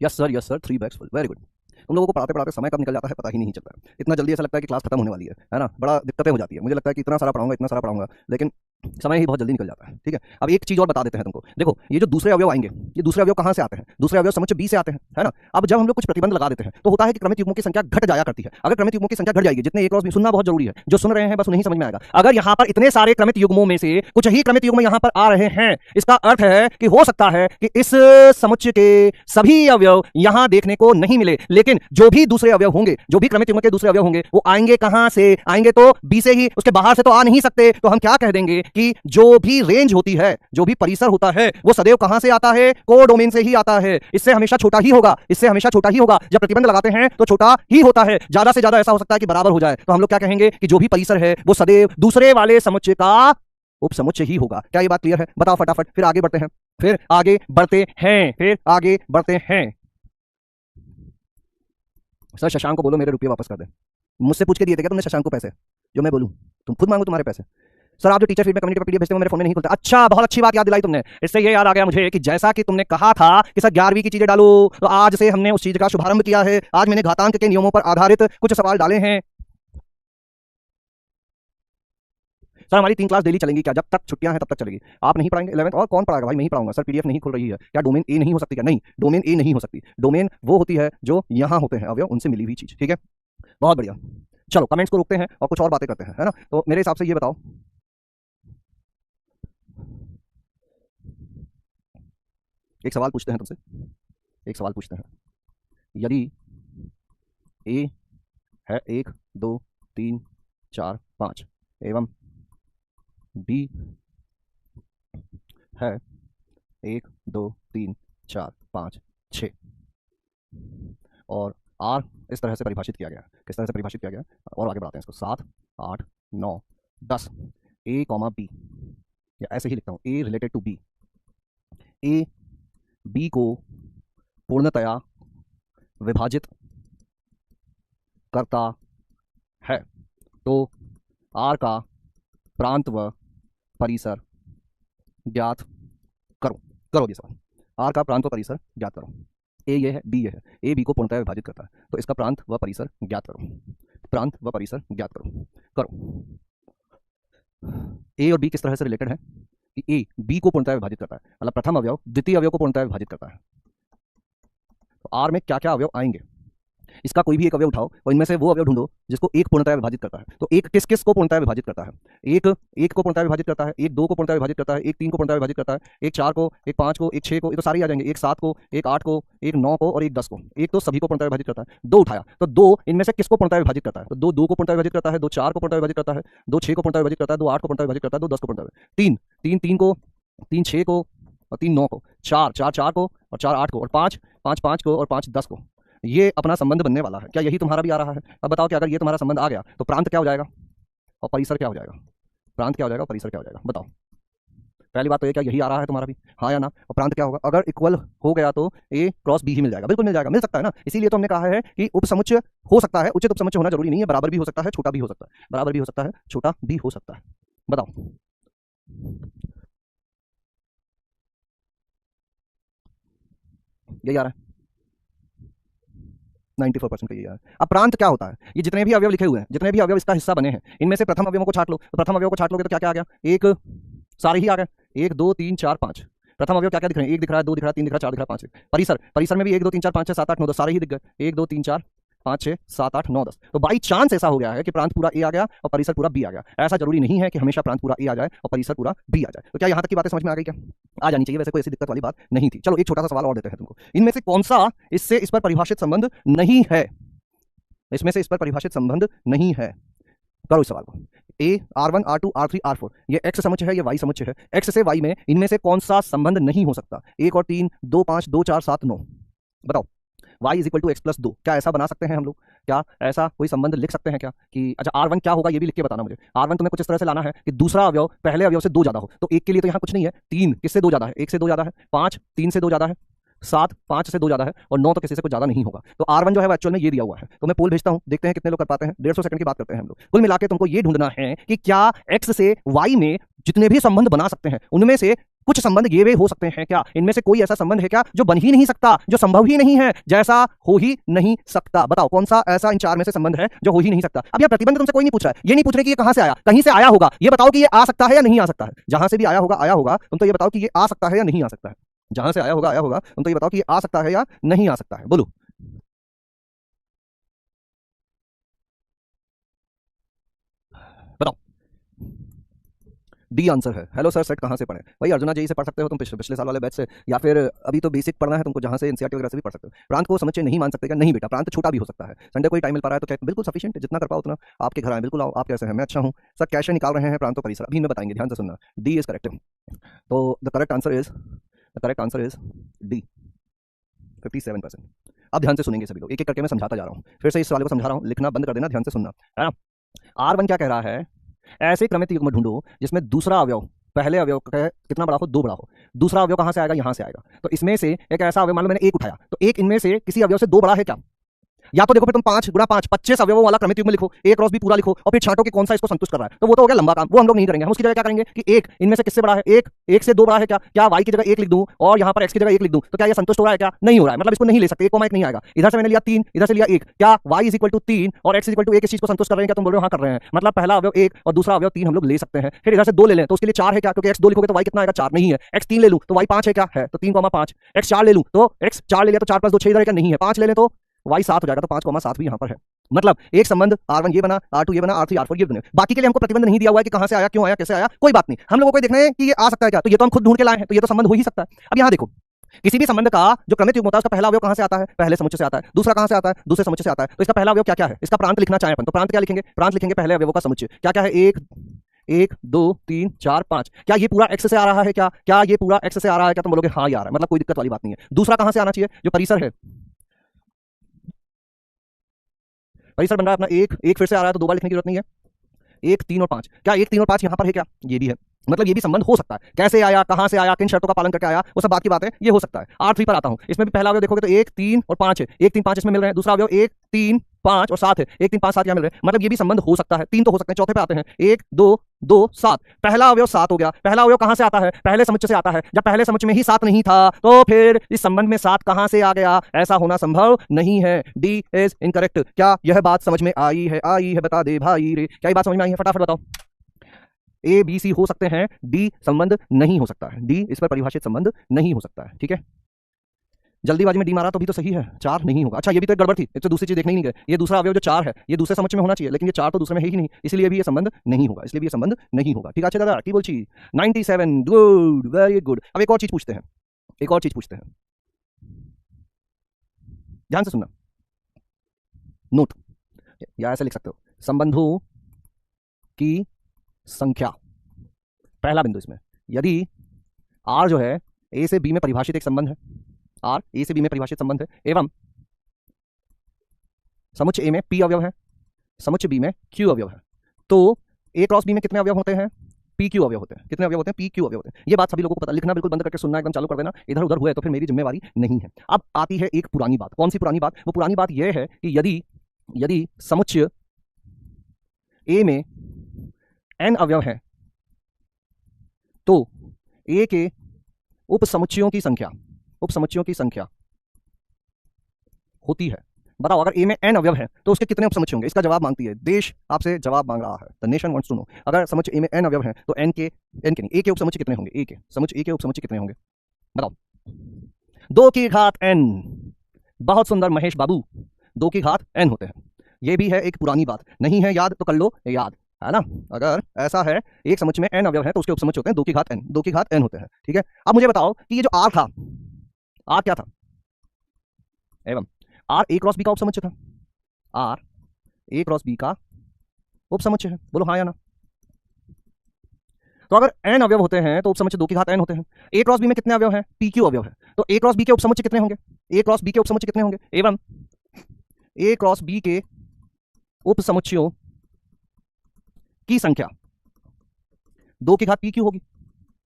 Yes sir 3 bags full, very good. तुम लोगों को पढ़ाते पढ़ाते समय कब निकल जाता है पता ही नहीं चलता है। इतना जल्दी ऐसा लगता है कि क्लास खत्म होने वाली है ना, बड़ा दिक्कतें हो जाती है। मुझे लगता है कि इतना सारा पढ़ाऊंगा, लेकिन समय ही बहुत जल्दी निकल जाता है। ठीक है, अब एक चीज और बता देते हैं तुमको। देखो ये जो दूसरे अवयव आएंगे, ये दूसरे अवयव कहां से आते हैं, दूसरे अवयव समुच्चय बी से आते हैं, है ना। अब जब हम लोग कुछ प्रतिबंध लगा देते हैं तो होता है कि क्रमित युग्मों की संख्या घट जाया करती है। अगर क्रमित युग्मों की संख्या घट जाएगी, जितने एक क्रॉस बी, सुनना बहुत जरूरी है, जो सुन रहे हैं बस उन्हें समझ में आएगा। अगर यहाँ पर इतने सारे क्रमित युग्मों में से कुछ ही क्रमित युग्म यहाँ पर आ रहे हैं, इसका अर्थ है कि हो सकता है कि इस समुच्चय के सभी अवयव यहां देखने को नहीं मिले, लेकिन जो भी दूसरे अवयव होंगे, जो भी क्रमित युग्म के दूसरे अवयव होंगे, वो आएंगे कहां से, आएंगे तो बी से ही, उसके बाहर से तो आ नहीं सकते। तो हम क्या कह देंगे कि जो भी रेंज होती है, जो भी परिसर होता है, वो सदैव कहां से आता है, कोडोमेन से ही आता है। इससे हमेशा छोटा ही होगा, इससे हमेशा छोटा ही होगा। जब प्रतिबंध लगाते हैं तो छोटा ही होता है, ज्यादा से ज्यादा ऐसा हो सकता है कि बराबर हो जाए। तो हम लोग क्या कहेंगे कि जो भी परिसर है वो सदैव दूसरे वाले समुच्चय का उपसमुच्चय ही होगा। क्या ये बात क्लियर है, बताओ फटाफट, फिर आगे बढ़ते हैं, फिर आगे बढ़ते हैं। सर शशांक को बोलो मेरे रुपये वापस कर दे। मुझसे पूछ के दिए थे क्या तुमने शशांक को पैसे, जो मैं बोलूं तुम खुद मांगो तुम्हारे पैसे। सर आप जो टीचर फीडबैक कम्युनिटी पर पीडीएफ भेजते हो मेरे फोन में नहीं खुलता। अच्छा, बहुत अच्छी बात याद दिलाई तुमने। इससे ये याद आ गया मुझे कि जैसा कि तुमने कहा था कि सर 11वीं की चीजें डालो, तो आज से हमने उस चीज का शुभारंभ किया है। आज मैंने घातांक के नियमों पर आधारित कुछ सवाल डाले हैं। सर हमारी 3 क्लास डेली चलेंगी क्या, जब तक छुट्टियां हैं तब तक चलेगी। आप नहीं पढ़ाएंगे 11th, और कौन पढ़ाएगा भाई, मैं ही पढ़ाऊंगा। सर पीडीएफ नहीं खुल रही है क्या, डोमेन ए नहीं हो सकती क्या, नहीं डोमेन ए नहीं हो सकती। डोमेन वो होती है जो यहां होते हैं अवयव, उनसे मिली हुई चीज। ठीक है, बहुत बढ़िया। चलो कमेंट्स को रोकते हैं और कुछ और बातें करते हैं, है ना। तो मेरे हिसाब से ये बताओ, एक सवाल पूछते हैं तुमसे, एक सवाल पूछते हैं। यदि ए है 1 2 3 4 5 एवं बी है 1 2 3 4 5 6 और आर इस तरह से परिभाषित किया गया, किस तरह से परिभाषित किया गया, और आगे बढ़ाते हैं इसको, 7 8 9 10 ए कॉमा बी, या ऐसे ही लिखता हूं, A related to B, A B को पूर्णतया विभाजित करता है, तो आर का प्रांत व परिसर ज्ञात करो। करो ये सवाल, आर का प्रांत व परिसर ज्ञात करो। ए ये है, बी ये है, ए बी को पूर्णतः विभाजित करता है, तो इसका प्रांत व परिसर ज्ञात करो। प्रांत व परिसर ज्ञात करो। करो। ए और बी किस तरह से रिलेटेड है कि ए बी को पूर्णतः विभाजित करता है, मतलब प्रथम अवयव द्वितीय अवयव को पूर्णतः विभाजित करता है। तो आर में क्या क्या अवयव आएंगे, इसका कोई भी एक अवयव उठाओ और इनमें से वो अवयव ढूंढो जिसको एक पूर्णतः विभाजित करता है। तो एक किस किस को पूर्णतः विभाजित करता है, एक को पूर्णतः विभाजित करता है, एक 2 को पूर्णतः विभाजित करता है, एक 3 को पूर्णतः विभाजित करता है, एक 4 को, एक 5 को, एक 6 को, ये तो सारे आ जाएंगे, एक 7 को, एक 8 को, एक 9 को और एक 10 को। एक तो सभी को पूर्णतः विभाजित करता है। 2 उठाया तो 2 इनमें से किसको पूर्णतः विभाजित करता है, तो 2 को पूर्णतः विभाजित करता है, 2 4 को पूर्णतः विभाजित करता है, 2 6 को पूर्णतः विभाजित करता है, 2 8 को पूर्णतः विभाजित करता है, 2 10 को पूर्णतः, 3 को, 3 6 को और 3 9 को, 4 4 को और 4 8 को और 5 5 को और 5 10 को। ये अपना संबंध बनने वाला है। क्या यही तुम्हारा भी आ रहा है? अब बताओ कि अगर ये तुम्हारा संबंध आ गया तो प्रांत क्या हो जाएगा और परिसर क्या हो जाएगा, प्रांत क्या हो जाएगा और परिसर क्या हो जाएगा, बताओ। पहली बात तो ये, क्या यही आ रहा है तुम्हारा भी, हाँ या ना। और प्रांत क्या होगा, अगर इक्वल हो गया तो ए क्रॉस बी ही मिल जाएगा, बिल्कुल मिल जाएगा, मिल सकता है ना। इसीलिए तो हमने कहा है कि उपसमुच्चय हो सकता है, उचित उपसमुच्चय होना जरूरी नहीं है, बराबर भी हो सकता है, छोटा भी हो सकता है, बराबर भी हो सकता है, छोटा भी हो सकता है। बताओ यही आ रहा है, 94% का यही आ रहा है। अब प्रांत क्या होता है, ये जितने भी अवयव लिखे हुए हैं, जितने भी अवयव इसका हिस्सा बने हैं, इनमें से प्रथम अवयवों को छांट लो। तो प्रथम अवयव को छांट लोगे तो क्या क्या आ गया, एक सारे ही आ गए, 1 2 3 4 5। प्रथम अवयव क्या क्या दिख रहे हैं, 1 दिख रहा है, 2 दिख रहा है, 3 दिख रहा है, 4 दिख रहा है, 5। परिसर, परिसर में भी 1 2 3 4 5 6 7 8 9 10 सारे ही दिख गए, 1 2 3 4 5 6 7 8 9 10। तो बाई चांस ऐसा हो गया है कि प्रांत पूरा ए आ गया और परिसर पूरा बी आ गया। ऐसा जरूरी नहीं है कि हमेशा प्रांत पूरा ए आ जाए और परिसर पूरा बी आ जाए। तो क्या यहाँ तक की बातें समझ में आ गई, क्या आ जानी चाहिए, वैसे कोई ऐसी दिक्कत वाली बात नहीं थी। चलो एक छोटा सा सवाल और देते हैं तुमको, इनमें से कौन सा इससे इस पर परिभाषित संबंध नहीं है, इसमें से इस पर परिभाषित संबंध नहीं है। करो इस सवाल को, ए R1 R2 R3 R4 ये x समुच्चय है, ये y समुच्चय है, x से y में इनमें से कौन सा संबंध नहीं हो सकता, 1 और 3 2 5 2 4 7 9। बताओ y is equal to x plus 2, क्या ऐसा बना सकते हैं हम लोग, क्या ऐसा कोई संबंध लिख सकते हैं क्या कि अच्छा R1 क्या होगा ये भी लिख के बताना मुझे। R1 तुम्हें कुछ इस तरह से लाना है कि दूसरा अवयव पहले अवयव से 2 ज्यादा हो। तो 1 के लिए तो यहाँ कुछ नहीं है, 3 किससे 2 ज्यादा है, 1 से 2 ज्यादा है, 5 3 से 2 ज्यादा है, 7 5 से 2 ज्यादा है, और 9 तो किसी से कुछ ज्यादा नहीं होगा। तो R1 जो है वो एक्चुअल में ये दिया हुआ है। तो मैं पोल भेजता हूं, देखते हैं कितने लोग कर पाते हैं। 150 सेकंड की बात करते हैं हम लोग। कुल मिलाकर तुमको ये ढूंढना है कि क्या X से Y में जितने भी संबंध बना सकते हैं उनमें से कुछ संबंध ये वे हो सकते हैं क्या, इनमें से कोई ऐसा संबंध है क्या जो बन ही नहीं सकता, जो संभव ही नहीं है, जैसा हो ही नहीं सकता। बताओ कौन सा ऐसा इन 4 में से संबंध है जो हो ही नहीं सकता। अब यह प्रतिबंध तुमसे कोई नहीं पूछ रहा है, ये नहीं पूछ रहे कि ये कहां से आया, कहीं से आया होगा, ये बताओ कि ये आ सकता है या नहीं आ सकता है। जहां से भी आया होगा तुम तो ये बताओ कि ये आ सकता है या नहीं आ सकता है। जहां से आया होगा तुम तो ये बताओ कि ये आ सकता है या नहीं आ सकता है। बोलो बताओ। डी आंसर है। हेलो सर सेट कहाँ से पढ़े भाई? अर्जुना जी से पढ़ सकते हो तुम, पिछले साल वाले बैच से, या फिर अभी तो बेसिक पढ़ना है तुमको जहाँ से एनसीईआरटी वगैरह से भी पढ़ सकते हो। प्रांत को समझ के नहीं मान सकते क्या? नहीं बेटा, प्रांत छोटा भी हो सकता है। संडे को ही टाइम मिल पा रहा है तो क्या बिल्कुल सफिशिएंट है, जितना कर पाओ उतना। आपके घर आए, बिल्कुल आओ। आप कैसे हैं? मैं अच्छा हूँ सर। कैसे निकाल रहे हैं प्रांत तो परिसर? अभी मैं बताएंगे, ध्यान से सुनना। D is correct. तो the correct answer is D, 57%। अब ध्यान से सुनेंगे सभी लोग, एक एक करके मैं समझाता जा रहा हूँ। फिर से इस सवाल को समझा रहा हूँ, लिखना बंद कर देना, ध्यान से सुनना है ना। R1 क्या कह रहा है, ऐसे क्रमित युग्म ढूंढो जिसमें दूसरा अवयव पहले अवयव का कितना बड़ा हो, 2 बड़ा हो। दूसरा अवयव कहां से आएगा, यहां से आएगा। तो इसमें से एक ऐसा अवयव, मान लो मैंने 1 उठाया, तो एक इनमें से किसी अवयव से 2 बड़ा है क्या? या तो देखो फिर तुम 5 गुणा 5 25 अवयवों वाला क्रमित युग्म लिखो, A क्रॉस B पूरा लिखो, और फिर छांटो कि कौन सा इसको संतुष्ट कर रहा है। तो वो तो हो गया लंबा काम, वो हम लोग नहीं करेंगे। हम उसकी जगह क्या करेंगे कि एक इनमें से किससे बड़ा है, एक से 2 बड़ा है क्या? क्या Y की जगह 1 लिख दूं और यहाँ पर X की जगह 1 लिख दूं, तो क्या ये संतुष्ट हो रहा है क्या? नहीं हो रहा है, मतलब इसको नहीं ले सकते, 1 1 नहीं आएगा। इधर से मैंने लिया 3, इधर से लिया 1, क्या Y इज इक्वल टू 3 और X इज इक्वल टू 1 इस चीज को संतुष्ट कर रहे हैं क्या? तुम बोल रहे हो हाँ कर रहे हैं, मतलब पहला अवयव 1 और दूसरा अवयव 3 हम लोग ले सकते हैं। फिर इधर से 2 ले लें तो उसके लिए 4 है क्या? क्योंकि X 2 लिखोगे तो Y कितना आएगा, 4 नहीं है। X 3 ले लूं तो Y 5 है क्या? है। तो 3, 5। X 4 ले लूं तो X 4 ले लिया तो 4 + 2 6 इधर है क्या? नहीं है। 5 ले लें तो Y 7 हो जाएगा, तो 5, 7 भी यहाँ पर है। मतलब एक संबंध R1 ये बना, R2 ये बना, R3 R4 ये बने। बाकी के लिए हमको प्रतिबंध नहीं दिया हुआ है कि कहां से आया, क्यों आया, कैसे आया, कोई बात नहीं। हम लोगों को देखना है कि ये आ सकता है क्या, तो ये तो हम खुद ढूंढ के लाए हैं, तो ये तो संबंध हो ही सकता है। अब यहां देखो, किसी भी संबंध का जो क्रमित युग्म होता है उसका पहला अवयव कहां से आता है, पहले समुच्चय से आता है। दूसरा कहां से आता है, दूसरे समुच्चय से आता है। तो इसका पहला अवयव क्या क्या है, इसका प्रांत लिखना चाहे अपन तो प्रांत क्या लिखेंगे, प्रांत लिखेंगे पहले अवयवों का समुच्चय। क्या क्या है, 1 2 3 4 5। क्या ये पूरा X से आ रहा है क्या? क्या ये पूरा X से आ रहा है क्या? तुम बोलोगे हाँ ये आ रहा है, मतलब कोई दिक्कत वाली बात नहीं है। दूसरा कहां से आना चाहिए, जो परिसर है, परिसर बन रहा है अपना 1 फिर से आ रहा है तो 2 बार लिखने की जरूरत नहीं है। 1 3 और 5, क्या 1 3 और 5 यहाँ पर है क्या? ये भी है, मतलब ये भी संबंध हो सकता है। कैसे आया, कहां से आया, किन शर्तों का पालन करके आया, वो सब बात की बात है, ये हो सकता है। R3 पर आता हूं, इसमें भी पहला अवयव देखोगे तो 1 3 और 5 है। 1 3 5 इसमें मिल रहे हैं, दूसरा अवयव 1 3 5 और 7 है। 1 3 5 7 यहाँ मिल रहे हैं, मतलब ये भी संबंध हो सकता है। 3 तो हो सकते हैं। चौथे पे आते हैं, 1 2 2 7। पहला अवयव 7 हो गया। पहला अवयव कहां से आता है, पहले समुच्चय से आता है। जब पहले समुच्चय में ही 7 नहीं था तो फिर इस संबंध में 7 कहां से आ गया? ऐसा होना संभव नहीं है। D is incorrect. क्या यह बात समझ में आई है? आई है, बता दे भाई रे। क्या ये बात समझ में आई है? फटाफट बताओ। A B C हो सकते हैं, डी संबंध नहीं हो सकता है। डी इस पर परिभाषित संबंध नहीं हो सकता है, ठीक है। जल्दीबाजी में डी मारा तो भी तो सही है, 4 नहीं होगा। अच्छा ये भी तो एक गड़बड़ थी, एक तो दूसरी चीज देखने ही नहीं गए। ये दूसरा अवयव जो 4 है ये दूसरे समुच्चय में होना चाहिए, लेकिन ये 4 तो दूसरे में है ही नहीं, इसलिए भी ये संबंध नहीं होगा, इसलिए भी ये संबंध नहीं होगा। ठीक है अच्छा दादा की बोल छी 97, गुड, वेरी गुड। अब एक और चीज पूछते हैं, एक और चीज पूछते हैं, ध्यान से सुनना। नोट या ऐसे लिख सकते हो, संबंधों की संख्या, पहला बिंदु इसमें, यदि R जो है A से B में परिभाषित एक संबंध है, R A से B में परिभाषित संबंध है, एवं समुच्चय A में P अवयव है, समुच्चय B में Q अवयव है, तो A क्रॉस B में कितने अवयव होते हैं? PQ अवयव होते हैं। कितने अवयव होते हैं? PQ अवयव होते हैं। ये बात सभी लोगों को पता, लिखना बिल्कुल बंद करके सुनना एकदम चालू कर देना, इधर उधर हुआ है तो फिर मेरी जिम्मेवारी नहीं है। अब आती है एक पुरानी बात। कौन सी पुरानी बात? वो पुरानी बात यह है कि यदि समुच्चय A में n अवयव है तो A के उपसमुच्चयों की संख्या होती है। बताओ अगर A में n अवयव है तो उसके कितने उपसमुच्चय होंगे? इसका जवाब मांगती है देश, आपसे जवाब मांग रहा है। The nation wants to know. अगर समुच्चय A में n अवयव है तो n के नहीं, A के उपसमुच्चय कितने होंगे? A के उपसमुच्चय कितने होंगे? बताओ। 2 की घात n। बहुत सुंदर महेश बाबू, 2 की घात n होते हैं। ये भी है एक पुरानी बात, नहीं है याद तो कर लो याद, है ना। अगर ऐसा है एक समुच्चय में n अवयव है तो उसके उपसमुच्चय होते हैं 2 की घात n, 2 की घात n होते हैं, ठीक है। अब मुझे बताओ कि ये जो R था, R क्या था? एवं R A क्रॉस B का उपसमुच्चय था। R A क्रॉस B का उपसमुच्चय है, बोलो हाँ या ना। तो अगर n अवयव होते हैं तो उपसमुच्चय 2 की घात n होते हैं। A क्रॉस B में कितने अवयव हैं? PQ अवयव है, तो A क्रॉस B के उपसमुच्चय कितने होंगे? A क्रॉस B के उपसमुच्चय कितने होंगे? एवं A क्रॉस B के उप समुच्चयों की संख्या 2 की घात p क्यू होगी।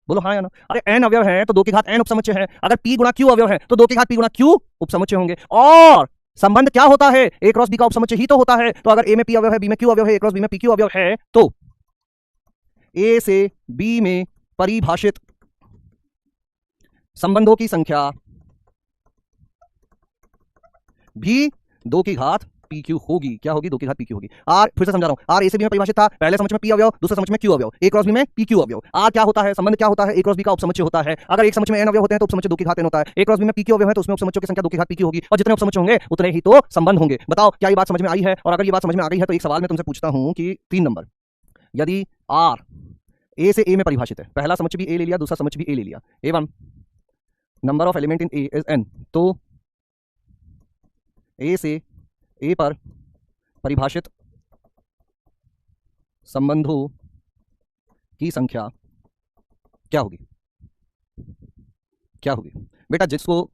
बोलो हाँ या ना। अरे n अवयव है तो 2 की घात n उपसमुच्चय है, अगर p गुणा q अवयव है तो 2 की घात p गुणा q उपसमुच्चय होंगे। और संबंध क्या होता है, a क्रॉस b का उपसमुच्चय ही तो होता है। तो अगर a में p अवयव है, b में q अवयव है, a क्रॉस b में pq अवयव है, तो a से b में परिभाषित संबंधों की संख्या भी 2 की घात PQ होगी। क्या होगी? 2 की घात PQ होगी। आर फिर से समझा रहा हूं, आर ए से बी में परिभाषित था, पहले समुच्चय में P अवयव, दूसरे समुच्चय में Q अवयव, ए क्रॉस बी में PQ अवयव। आर क्या होता है, संबंध क्या होता है, ए क्रॉस बी का उपसमुच्चय होता है। अगर एक समुच्चय में n अवयव होते हैं तो उपसमुच्चय 2 की घात n होता है। ए क्रॉस बी में PQ अवयव है तो उसमें उपसमुच्चयों की संख्या 2 की घात PQ होगी, और जितने उपसमुच्चय होंगे उतने ही तो संबंध होंगे। बताओ क्या ये बात समझ में आई है? और अगर ये बात समझ में आ गई है तो एक सवाल मैं तुमसे पूछता हूं कि 3 नंबर, यदि आर ए से ए में परिभाषित है, पहला समुच्चय भी ए ले लिया, दूसरा समुच्चय भी ए ले लिया, A1 number of element in A is n, तो ए से ए पर परिभाषित संबंधों की संख्या क्या होगी? क्या होगी बेटा? जिसको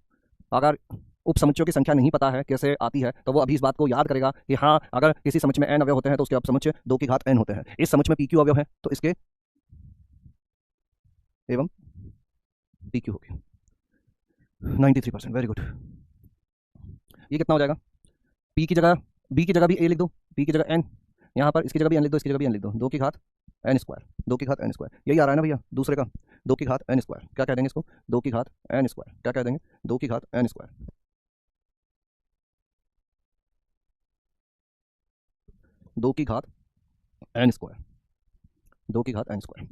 अगर उपसमुच्चयों की संख्या नहीं पता है कैसे आती है, तो वो अभी इस बात को याद करेगा कि हाँ, अगर किसी समुच्चय में n अवयव होते हैं तो उसके उपसमुच्चय 2 की घात n होते हैं। इस समुच्चय में PQ अवयव है तो इसके एवं PQ होगी। 93%, वेरी गुड। ये कितना हो जाएगा? P की जगह B की जगह भी A लिख दो, P की जगह n, यहाँ पर इसकी जगह भी n लिख दो, इसकी जगह भी n लिख दो, 2 की घात n स्क्वायर, 2 की घात n स्क्वायर। यही आ रहा है ना भैया दूसरे का, 2 की घात n स्क्वायर। क्या कह देंगे इसको? 2 की घात n स्क्वायर। क्या कह देंगे? 2 की घात n स्क्वायर। 2 की घात n स्क्वायर, 2 की घात n स्क्वायर।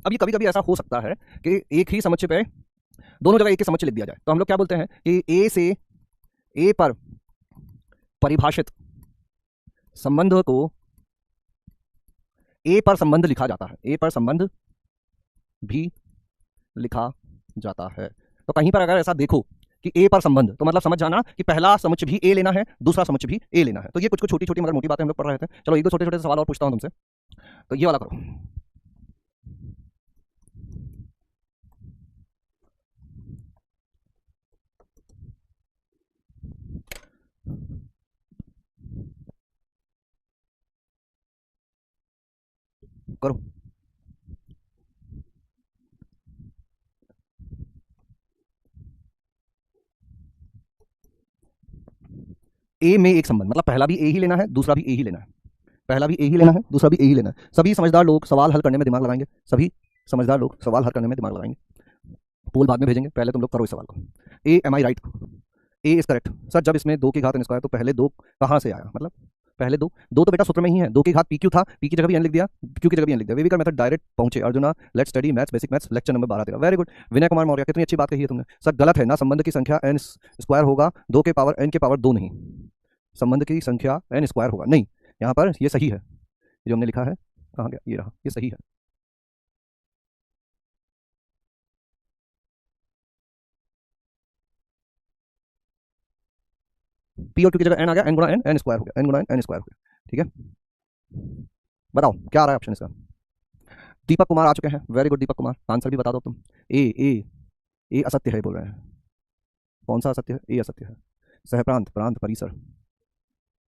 अब ये कभी कभी ऐसा हो सकता है कि एक ही समुच्चय पे दोनों जगह एक ही समुच्चय लिख दिया जाए, तो हम लोग क्या बोलते हैं कि ए से ए पर परिभाषित संबंध को ए पर संबंध लिखा जाता है, ए पर संबंध भी लिखा जाता है। तो कहीं पर अगर ऐसा देखो कि ए पर संबंध, तो मतलब समझ जाना कि पहला समुच्चय भी ए लेना है, दूसरा समुच्चय भी ए लेना है। तो ये कुछ कुछ छोटी छोटी मगर मोटी बातें हम लोग पढ़ रहे थे। चलो एक दो छोटे छोटे सवाल और पूछता हूं तुमसे। तो ये वाला करो, करो। ए में एक संबंध, मतलब पहला भी ए ही लेना है, दूसरा भी ए ही लेना है, पहला भी ए ही लेना है, दूसरा भी ए ही लेना है। सभी समझदार लोग सवाल हल करने में दिमाग लगाएंगे, सभी समझदार लोग सवाल हल करने में दिमाग लगाएंगे। पोल बाद में भेजेंगे, पहले तुम लोग करो इस सवाल को। A, am I right? A is correct. Sir जब इसमें 2 की घात n स्क्वायर, तो पहले 2 कहाँ से आया? मतलब पहले 2 तो बेटा सूत्र में ही है, 2 की घात PQ था, P की जगह भी n लिख दिया, Q की जगह भी n लिख दिया। वेविकर मेथड डायरेक्ट पहुंचे। Arjuna let's study maths, basic maths, lecture number 12-13। Very good Vinay Kumar Maurya, कितनी अच्छी बात कही है तुमने। सर गलत है ना, संबंध की संख्या n स्क्वायर होगा, 2 के पावर n के पावर 2 नहीं, संबंध की संख्या n स्क्वायर होगा। नहीं, यहाँ पर ये सही है, जो हमने लिखा है, कहाँ गया, ये रहा, ये सही है। P और Q की जगह n आ गया, n गुणा n स्क्वायर हो गया, n गुणा n स्क्वायर हो गया। ठीक है, बताओ क्या आ रहा है ऑप्शन इसका? दीपक कुमार आ चुके हैं, very good Deepak Kumar, answer भी बता दो तुम। ए ए ए असत्य है बोल रहे हैं। कौन सा असत्य है? ए असत्य है। सहप्रांत, प्रांत, परिसर,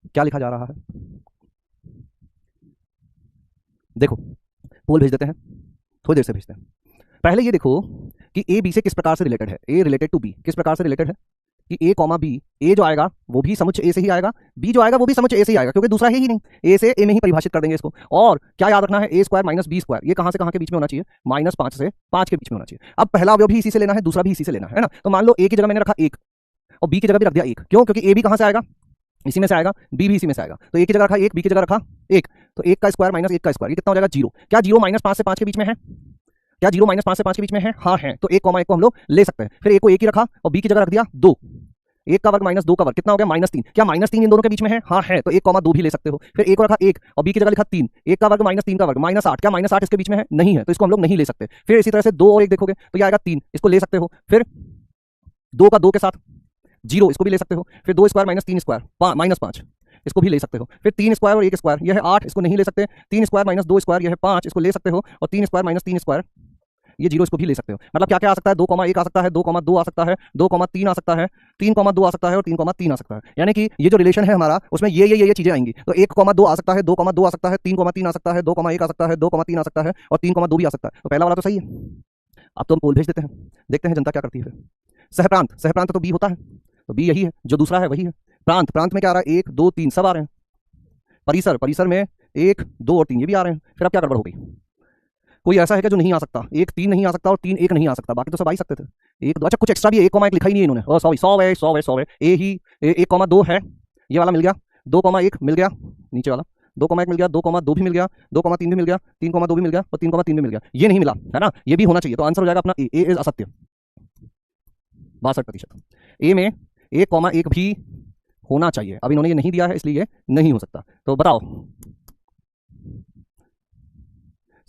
क्या लिखा जा रहा है? देखो पोल भेज देते हैं, थोड़ी देर से भेजते हैं। पहले ये देखो कि ए बी से किस प्रकार से रिलेटेड है। ए रिलेटेड टू बी किस प्रकार से रिलेटेड है कि ए कॉमा बी, ए जो आएगा वो भी समुच्चय ए से ही आएगा, बी जो आएगा वो भी समुच्चय ए से ही आएगा, क्योंकि दूसरा है ही नहीं। ए से ए में ही परिभाषित कर देंगे इसको। और क्या याद रखना है? ए स्क्वायर माइनस बी स्क्वायर, ये कहां से कहां के बीच में होना चाहिए? -5 से 5 के बीच में होना चाहिए। अब पहला अवयव भी इसी से लेना है, दूसरा भी इसी से लेना है ना। तो मान लो ए की जगह मैंने रखा 1 और बी की जगह भी रख दिया 1। क्यों? क्योंकि ए भी कहां से आएगा? इसी में से आएगा, बी भी इसी में से आएगा। तो ए की जगह रखा 1, बी की जगह रखा 1, तो 1 का स्क्वायर माइनस 1 का स्क्वायर, ये कितना हो जाएगा? 0। क्या 0 -5 से 5 के बीच में है? क्या 0 -5 से 5 के बीच में है? हाँ है। तो 1 कॉमा 1 को हम लोग ले सकते हैं। फिर ए को 1 ही रखा और बी की जगह रख दिया 2। 1 का वर्ग माइनस 2 का वर्ग कितना हो गया? -3। क्या -3 इन दोनों के बीच में है? हाँ है। तो 1 कॉमा 2 भी ले सकते हो। फिर ए को रखा 1 और बी की जगह लिखा 3, 1 का वर्ग माइनस 3 का वर्ग -8। क्या -8 इसके बीच में है? नहीं है, तो इसको हम लोग नहीं ले सकते। फिर इसी तरह से 2 और 1 देखोगे तो ये आएगा 3, इसको ले सकते हो। फिर 2 का 2 के साथ 0, इसको भी ले सकते हो। फिर 2 स्क्वायर माइनस 3 स्क्वायर -5, इसको भी ले सकते हो। फिर 3 स्क्वायर और 1 स्क्वायर, यह है 8, इसको नहीं ले सकते। 3 स्क्वायर माइनस 2 स्क्वायर, यह है 5, इसको ले सकते हो। और 3 स्क्वायर माइनस 3 स्क्वायर, ये जीरो इसको भी ले सकते हो। मतलब क्या क्या आ सकता है, 2,1 आ सकता है, 2,2 आ सकता है, 2,3 आ सकता है, 3,2 आ सकता है और 3,3 आ सकता है। यानी कि ये जो रिलेशन है हमारा उसमें ये चीजें आएंगी। तो 1,2 आ सकता है, 2,2 आ सकता है, 3,3 आ सकता है, 2,1 आ सकता है, 2,3 आ सकता है और 3,2 भी आ सकता है। तो पहला वाला तो सही है। अब तो हम पोल भेज देते हैं, देखते हैं जनता क्या करती है फिर। सहप्रांत, सहप्रांत तो बी होता है, तो बी यही है, जो दूसरा है वही है। प्रांत, प्रांत में क्या आ रहा है, 1 2 3 सब आ रहे हैं। परिसर, परिसर में 1 2 और 3 ये भी आ रहे हैं। फिर अब क्या गड़बड़ हो गई, कोई ऐसा है क्या जो नहीं आ सकता, 1 3 नहीं आ सकता और 3 1 नहीं आ सकता, बाकी तो सब आ ही सकते थे। 1 2, अच्छा कुछ एक्स्ट्रा भी है, 1,1 लिखा ही नहीं है इन्होंने, सॉरी 100 है 100 है 100 है, ए ही 1,2 है, ये वाला मिल गया, 2,1 मिल गया, नीचे वाला 2,1 मिल गया, 2,2 भी मिल गया, 2,3 भी मिल गया, 3,2 भी मिल गया और 3,3 भी मिल गया। ये नहीं मिला है ना, ये भी होना चाहिए। तो आंसर हो जाएगा अपना ए इज असत्य, 62%। ए में 1,1 भी होना चाहिए, अब इन्होंने ये नहीं दिया है इसलिए ये नहीं हो सकता। तो बताओ,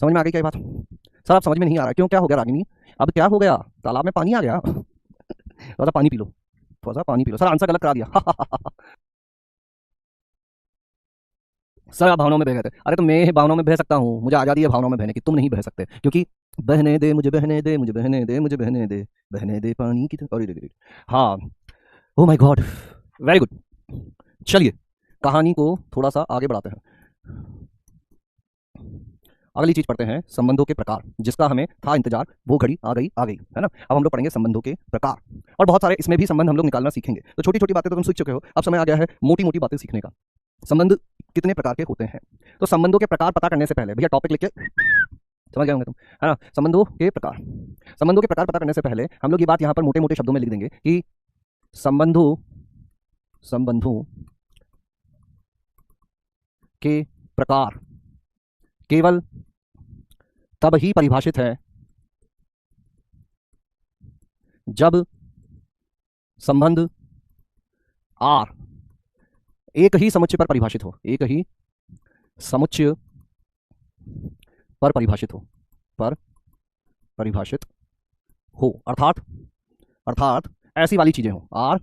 समझ में आ गई क्या बात? सर आप समझ में नहीं आ रहा है, क्यों, क्या हो गया रागिनी? अब क्या हो गया, तालाब में पानी आ गया? थोड़ा सा पानी पी लो, थोड़ा सा पानी पी लो। सर आंसर गलत करा दिया। सर आप भावनाओं में बह गए थे। अरे तो मैं भावनाओं में बह सकता हूँ, मुझे आजादी है भावनाओं में बहने की, तुम नहीं बह सकते, क्योंकि बहने दे मुझे, बहने दे मुझे, बहने दे मुझे, बहने दे, बहने दे पानी की तरह। अरे हाँ, oh my God, very good. चलिए कहानी को थोड़ा सा आगे बढ़ाते हैं। अगली चीज पढ़ते हैं, संबंधों के प्रकार, जिसका हमें था इंतजार, वो घड़ी आ गई है ना। अब हम लोग पढ़ेंगे संबंधों के प्रकार, और बहुत सारे इसमें भी संबंध हम लोग निकालना सीखेंगे। तो छोटी छोटी बातें तो तुम सीख चुके हो, अब समय आ गया है मोटी मोटी बातें सीखने का। संबंध कितने प्रकार के होते हैं, तो संबंधों के प्रकार पता करने से पहले, भैया टॉपिक लिख के समझ गए होंगे तुम, है ना। संबंधों के प्रकार, संबंधों के प्रकार पता करने से पहले हम लोग ये बात यहाँ पर मोटे मोटे शब्दों में लिख देंगे कि संबंधों संबंधों के प्रकार केवल तब ही परिभाषित है जब संबंध आर एक ही समुच्चय पर परिभाषित हो, एक ही समुच्चय पर परिभाषित हो, पर परिभाषित हो, अर्थात अर्थात ऐसी वाली चीजें हो, आर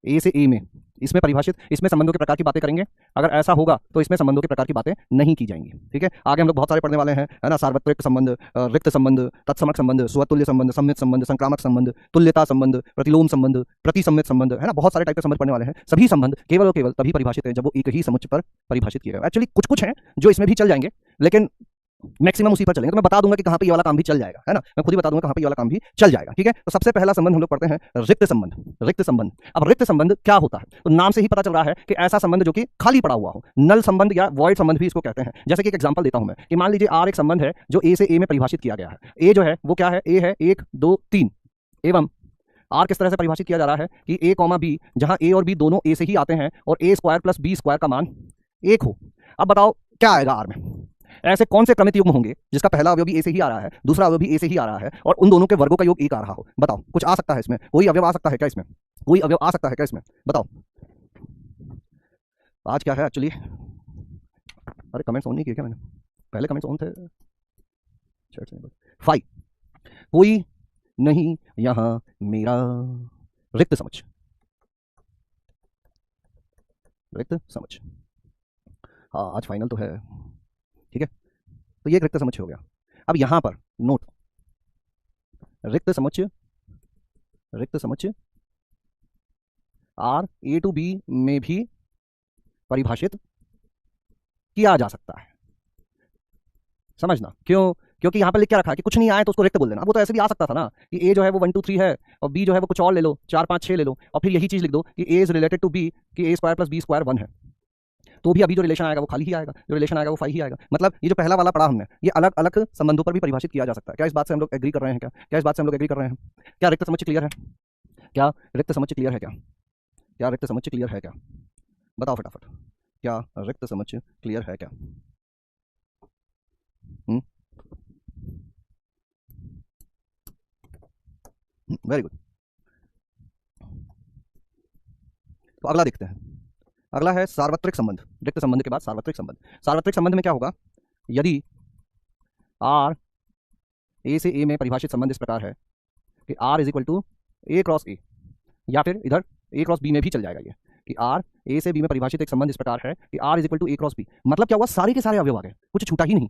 ए से ए में, इसमें परिभाषित, इसमें संबंधों के प्रकार की बातें करेंगे। अगर ऐसा होगा तो इसमें संबंधों के प्रकार की बातें नहीं की जाएंगी, ठीक है। आगे हम लोग बहुत सारे पढ़ने वाले हैं, है ना। सार्वत्रिक संबंध, रिक्त संबंध, तत्समक संबंध, स्वतुल्य संबंध, सम्मित संबंध, संक्रामक संबंध, तुल्यता संबंध, प्रतिलोम संबंध, प्रतिसम्मित संबंध, है ना। बहुत सारे टाइप के संबंध पढ़ने वाले हैं। सभी संबंध केवल और केवल तभी परिभाषित है जब वो एक ही समुच्चय पर परिभाषित किए गए। एक्चुअली कुछ कुछ हैं जो इसमें भी चल जाएंगे, लेकिन मैक्सिमम उसी पर चलेंगे। तो मैं बता दूंगा कि कहां पे ये वाला काम भी चल जाएगा, है ना। मैं खुद ही बता दूंगा कहां पे ये वाला काम भी चल जाएगा, ठीक है। तो सबसे पहला संबंध हम लोग पढ़ते हैं रिक्त संबंध। रिक्त संबंध, अब रिक्त संबंध क्या होता है, तो नाम से ही पता चल रहा है कि ऐसा संबंध जो कि खाली पड़ा हुआ हो, नल संबंध या वॉइड संबंध भी इसको कहते हैं। जैसे कि एक एग्जांपल देता हूं मैं, कि मान लीजिए आर एक संबंध है जो ए से ए में परिभाषित किया गया है। ए जो है वो क्या है, ए है 1 2 3, एवं आर किस तरह से परिभाषित किया जा रहा है कि ए कॉमा बी, जहां ए और बी दोनों ए से ही आते हैं और ए स्क्वायर प्लस बी स्क्वायर का मान 1 हो। अब बताओ क्या आएगा आर में, ऐसे कौन से क्रमित युग्म होंगे जिसका पहला अवयव भी ए से ही आ रहा है, दूसरा अवयव भी ए से ही आ रहा है और उन दोनों के वर्गों का योग 1 आ रहा हो। बताओ कुछ आ सकता है इसमें, कोई अवयव आ सकता है क्या इसमें, कोई अवयव आ सकता है क्या इसमें, बताओ। आज क्या है एक्चुअली, अरे कमेंट्स ऑन नहीं किए क्या मैंने, पहले कमेंट्स ऑन थे। 5, कोई नहीं यहां मेरा रिक्त समझ, रिक्त समझ। हाँ आज फाइनल तो है, ठीक है। तो ये एक रिक्त समझ हो गया। अब यहां पर नोट, रिक्त समझ, रिक्त समझ आर ए टू बी में भी परिभाषित किया जा सकता है। समझना क्यों, क्योंकि यहां पर लिख के रखा है कि कुछ नहीं आए तो उसको रिक्त बोल देना। अब वो तो ऐसे भी आ सकता था ना कि ए जो है वो 1 2 3 है और बी जो है वो कुछ और ले लो, 4 5 6 ले लो और फिर यही चीज लिख दो कि ए इज रिलेटेड टू बी, कि ए स्क्वायर प्लस बी स्क्वायर 1 है। तो भी अभी जो रिलेशन आएगा वो खाली ही आएगा, जो रिलेशन आएगा वो 5 ही आएगा। मतलब ये जो पहला वाला पढ़ा हमने, ये अलग अलग संबंधों पर भी परिभाषित किया जा सकता है। क्या इस बात से हम लोग एग्री कर रहे हैं, क्या क्या इस बात से हम लोग एग्री कर रहे हैं? क्या रिक्त समझ क्लियर है, क्या रिक्त समझ क्लियर है, क्या क्या रिक्त समझ क्लियर है, क्या बताओ फटाफट, क्या रिक्त समझ क्लियर है क्या? Very good. तो अगला देखते हैं, अगला है सार्वत्रिक संबंध। रिक्त संबंध के बाद सार्वत्रिक संबंध। सार्वत्रिक संबंध में क्या होगा, यदि आर ए से ए में परिभाषित संबंध इस प्रकार है कि R is equal to A cross A, या फिर इधर ए क्रॉस बी में भी चल जाएगा ये, कि आर ए से बी में परिभाषित एक संबंध इस प्रकार है कि R is equal to A cross B. मतलब क्या हुआ, सारे के सारे अवयव आ गए, कुछ छूटा ही नहीं।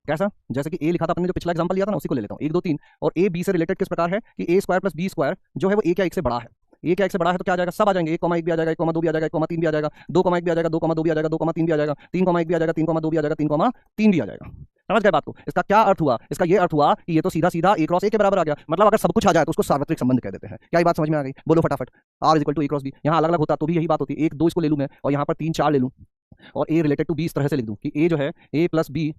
कैसा, जैसे कि ए लिखा था अपने जो पिछला एग्जांपल लिया था ना, उसी को ले लेता हूँ 1 2 3। और ए बी से रिलेटेड किस प्रकार है कि ए स्क्वायर प्लस बी स्क्वायर जो है वो ए क्या 1 से बड़ा है। ए क्या 1 से बड़ा है तो क्या आ जाएगा, सब आ जाएंगे, 1 1 भी आ जाएगा, 1 2 भी आ जाएगा, 1 3 भी आ जाएगा, 2 1 भी आ जाएगा, 2 2 भी आ जाएगा, 2 3 भी आ जाएगा, 3 1 भी आ जाएगा, 3 2 भी आ जाएगा, 3 3 भी आ जाएगा। समझ गए बात को। इसका क्या अर्थ हुआ, इसका ये अर्थ हुआ कि ये तो सीधा सीधा ए क्रॉस ए के बराबर आ गया। मतलब अगर सब कुछ आ जाए तो उसको सार्वत्रिक संबंध कह देते हैं। क्या ये बात समझ में आ गई, बोलो फटाफट। R equal to A cross B, यहाँ अलग अलग होता तो भी यही बात होती, 1 2 इसको ले लूँ मैं और यहाँ पर 3 4 ले लूँ और ए रिलेटेड टू बी इस तरह से लिख दूँ कि ए जो है ए प्लस बी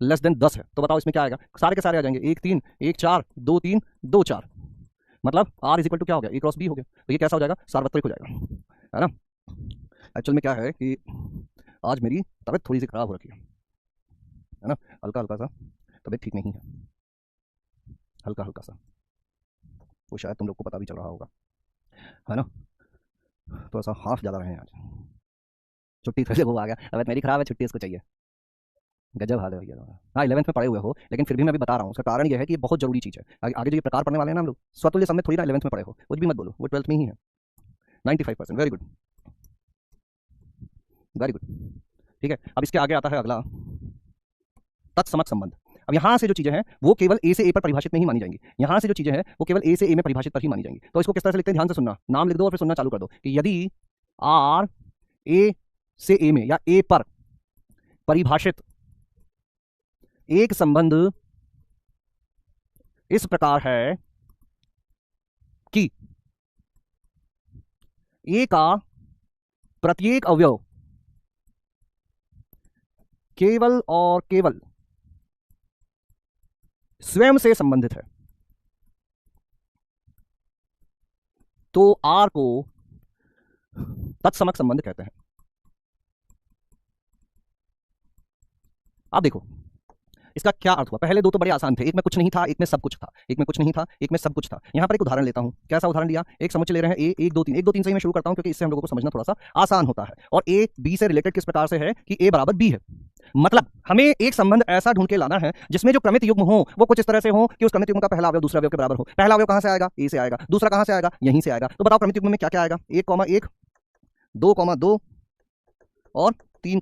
लेस देन 10 है। तो बताओ इसमें क्या आएगा, सारे के सारे आ जाएंगे, 1 3 1 4 2 3 2 4। मतलब आर इज इक्वल टू क्या हो गया, ए क्रॉस बी हो गया। तो ये कैसा हो जाएगा, सार्वत्रिक हो जाएगा, है ना। एक्चुअल में क्या है कि आज मेरी तबीयत थोड़ी सी खराब हो रखी है ना, हल्का हल्का सा तबीयत ठीक नहीं है, हल्का हल्का सा, वो शायद तुम लोग को पता भी चल रहा होगा, है ना। थोड़ा सा हाफ ज़्यादा रहे हैं आज, छुट्टी से वो आ गया, तबीयत मेरी खराब है, छुट्टी इसको चाहिए। गजब हाल है भैया। हाँ 11th में पढ़े हुए हो, लेकिन फिर भी मैं अभी बता रहा हूँ, उसका कारण यह है कि ये बहुत जरूरी चीज़ है। आगे जो ये प्रकार पढ़ने वाले हैं ना हम लोग, स्वतुल्य समय थोड़ी ना 11th में पढ़े हो, कुछ भी मत बोलो, वो 12th में ही है। 95%, वेरी गुड वेरी गुड। ठीक है, अब इसके आगे आता है अगला तत्समक संबंध। अब यहाँ से जो चीजें हैं वो केवल ए से ए पर परिभाषित में ही मानी जाएंगी, यहाँ से जो चीजें हैं वो केवल ए से ए में परिभाषित पर ही मानी जाएंगी। तो इसको किस तरह से लिखते हैं, ध्यान से सुनना, नाम लिख दो और फिर सुनना चालू कर दो कि यदि आर ए से ए में या ए पर परिभाषित एक संबंध इस प्रकार है कि ए का प्रत्येक अवयव केवल और केवल स्वयं से संबंधित है, तो आर को तत्समक संबंध कहते हैं। अब देखो इसका क्या अर्थ हुआ, पहले दो तो बड़े आसान थे, एक में कुछ नहीं था एक में सब कुछ था, एक में कुछ नहीं था एक में सब कुछ था। यहां पर एक उदाहरण लेता हूं, कैसा उदाहरण लिया, एक समुच्चय ले रहे हैं ए 1 2 3, 1 2 3 से ही मैं शुरू करता हूं क्योंकि इससे हम लोगों को समझना थोड़ा सा आसान होता है। और ए बी से रिलेटेड किस प्रकार से है कि ए बराबर बी है। मतलब हमें एक संबंध ऐसा ढूंढ के लाना है जिसमें जो क्रमित युग्म हो वो कुछ इस तरह से हो कि उस क्रमित युग्म का पहला अवयव दूसरे अवयव के बराबर हो। पहला अवयव कहां से आएगा, ए से आएगा, दूसरा कहां से आएगा, यहीं से आएगा। तो बताओ क्रमित युग्म में क्या क्या आएगा, 1 2 2 और 3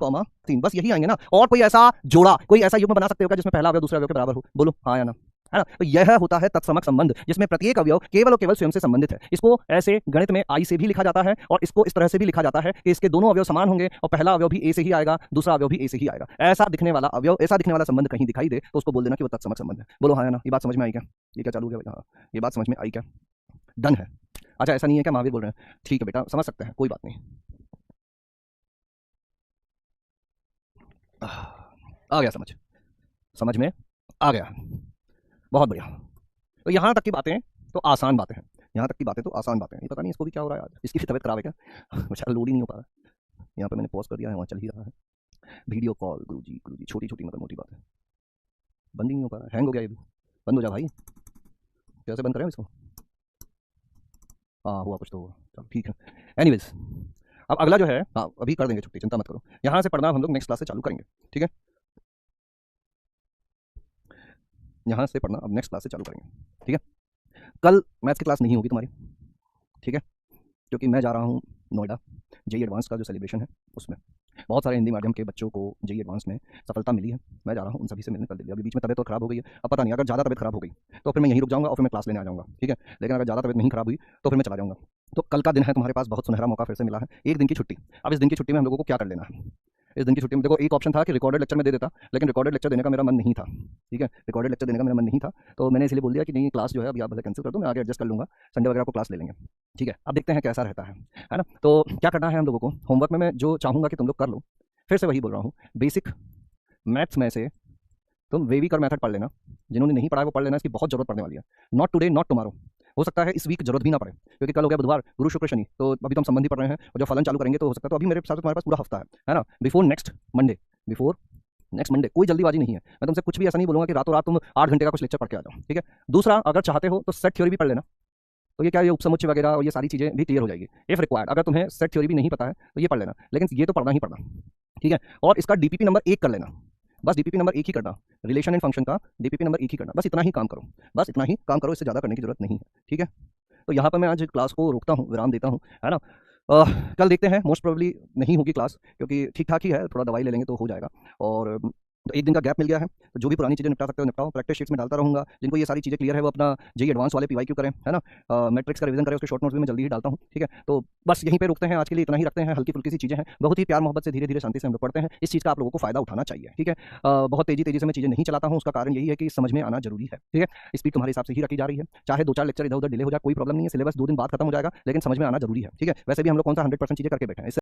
3, बस यही आएंगे ना। और कोई ऐसा जोड़ा, कोई ऐसा युग्म बना सकते हो क्या जिसमें पहला अवयव दूसरे अवयव के बराबर हो, बोलो हाँ या ना, है ना। तो यह होता है तत्समक संबंध जिसमें प्रत्येक अवयव केवल और केवल स्वयं से संबंधित है। इसको ऐसे गणित में आई से भी लिखा जाता है और इसको इस तरह से भी लिखा जाता है कि इसके दोनों अवयव समान होंगे और पहला अवयव भी ए से ही आएगा, दूसरा अवयव भी ए से ही आएगा। ऐसा दिखने वाला अवयव, ऐसा दिखने वाला संबंध कहीं दिखाई दे तो उसको बोल देना कि वो तत्समक संबंध है। बोलो हाँ या ना, ये बात समझ में आई क्या, ये क्या चालू है, हाँ ये बात समझ में आई क्या, डन है। अच्छा ऐसा नहीं है क्या, महावीर बोल रहे हैं, ठीक है बेटा समझ सकते हैं, कोई बात नहीं, आ गया समझ, समझ में आ गया, बहुत बढ़िया। तो यहाँ तक की बातें तो आसान बातें हैं, यहाँ तक की बातें तो आसान बातें हैं। ये पता नहीं इसको भी क्या हो रहा है आज, इसकी भी तबीयत खराब है क्या, बेचारा लोड ही नहीं हो पा रहा। यहाँ पे मैंने पॉज कर दिया है, वहाँ चल ही रहा है वीडियो कॉल, गुरुजी छोटी छोटी मतलब मोटी बात है, बंद ही नहीं हो पा रहा, हैंग हो गया ये भी, बंद हो जा भाई, कैसे बंद करें इसको, हाँ हुआ कुछ तो हुआ, चलो ठीक है। एनीवेज अब अगला जो है, हाँ अभी कर देंगे छुट्टी, चिंता मत करो, यहाँ से पढ़ना हम लोग नेक्स्ट क्लास से चालू करेंगे, ठीक है, यहाँ से पढ़ना अब नेक्स्ट क्लास से चालू करेंगे, ठीक है। कल मैथ्स की क्लास नहीं होगी तुम्हारी, ठीक है, क्योंकि मैं जा रहा हूँ नोएडा, जेई एडवांस का जो सेलिब्रेशन है उसमें बहुत सारे हिंदी माध्यम के बच्चों को जेई एडवांस में सफलता मिली है, मैं जा रहा हूँ उन सभी से मिलने कर दिया। अभी बीच में तबियत तो खराब हो गई है, अब पता नहीं अगर ज़्यादा तबियत खराब हो गई तो फिर मैं यहीं रुक जाऊँगा और फिर मैं क्लास लेने आ जाऊँगा, ठीक है। लेकिन अगर ज़्यादा तबियत नहीं खराब हुई तो फिर मैं चला जाऊँगा। तो कल का दिन है, तुम्हारे पास बहुत सुनहरा मौका फिर से मिला है, एक दिन की छुट्टी। अब इस दिन की छुट्टी में हम लोगों को क्या कर लेना है, इस दिन की छुट्टी में देखो एक ऑप्शन था कि रिकॉर्डेड लेक्चर में दे देता, लेकिन रिकॉर्डेड लेक्चर देने का मेरा मन नहीं था, ठीक है, रिकॉर्डेड लेक्चर देने का मेरा मन नहीं था, तो मैंने इसलिए बोल दिया कि नहीं क्लास जो है अभी आप भले कैंसिल कर दो, मैं आगे एडजस्ट कर लूँगा, संडे वगैरह को क्लास ले लेंगे, ठीक है। अब देखते हैं कैसा रहता है ना। तो क्या करना है हम लोगों को, होमवर्क में मैं जो चाहूँगा कि तुम लोग कर लो, फिर से वही बोल रहा हूँ, बेसिक मैथ्स में से तुम वेविकर मेथड पढ़ लेना, जिन्होंने नहीं पढ़ा है वो पढ़ लेना, इसकी बहुत जरूरत पड़ने वाली है, नॉट टुडे नॉट टुमारो, हो सकता है इस वीक जरूरत भी ना पड़े क्योंकि कल हो गया बुधवार, गुरु शुक्र शनि, तो अभी तो हम संबंधी पढ़ रहे हैं और जो फलन चालू करेंगे तो हो सकता है, तो अभी मेरे हिसाब से तुम्हारे पास पूरा हफ्ता है ना, बिफोर नेक्स्ट मंडे, कोई जल्दीबाजी नहीं है। मैं तुमसे कुछ भी ऐसा नहीं बोलूंगा कि रातों रात तुम 8 घंटे का कुछ लेक्चर पढ़ के आ जाओ, ठीक है। दूसरा, अगर चाहते हो तो सेट थ्योरी भी पढ़ लेना, तो ये क्या ये उपसमुच्चय वगैरह और ये सारी चीज़ें भी क्लियर हो जाएगी इफ रिक्वायर्ड। अगर तुम्हें सेट थ्योरी भी नहीं पता है तो ये पढ़ लेना, लेकिन ये तो पढ़ना ही पढ़ना, ठीक है। और इसका डीपीपी नंबर 1 कर लेना, बस डीपीपी नंबर 1 ही करना, रिलेशन एंड फंक्शन का डीपीपी नंबर 1 ही करना, बस इतना ही काम करो, बस इतना ही काम करो, इससे ज़्यादा करने की जरूरत नहीं है, ठीक है। तो यहाँ पर मैं आज क्लास को रोकता हूँ, विराम देता हूँ, है ना। कल देखते हैं, मोस्ट प्रोबेबली नहीं होगी क्लास क्योंकि ठीक ठाक ही है, थोड़ा दवाई ले लेंगे तो हो जाएगा। और तो एक दिन का गैप मिल गया है, तो जो भी पुरानी चीज़ें निपटा सकते हो निपटाओ। प्रैक्टिस शीट्स में डालता रहूँगा। जिनको ये सारी चीज़ें क्लियर है वो अपना जेईई एडवांस वाले पीवाईक्यू करें, है ना। मैट्रिक्स का रिवीजन करें, उसके शॉर्ट नोट्स भी मैं जल्दी ही डालता हूँ, ठीक है। तो बस यहीं पे रुकते हैं आज के लिए, इतना ही रखते हैं। हल्की फुल्की सी चीज़ें हैं, बहुत ही प्यार मोहब्बत से धीरे धीरे शांति से हम लोग पढ़ते हैं। इस चीज़ का आप लोगों को फायदा उठाना चाहिए, ठीक है। बहुत तेजी तेजी से मैं चीज़ें नहीं चलाता हूँ, उसका कारण यही है कि समझ में आना जरूरी है, ठीक है। स्पीड तुम्हारे हिसाब से ही रखी जा रही है, चाहे 2-4 लेक्चर इधर उधर डिले हो जाए कोई प्रॉब्लम नहीं है। सिलेबस 2 दिन बाद खत्म हो जाएगा, लेकिन समझ में आना जरूरी है, ठीक है। वैसे भी हम लोग कौन सा 100% चीज़ें करके बैठे हैं।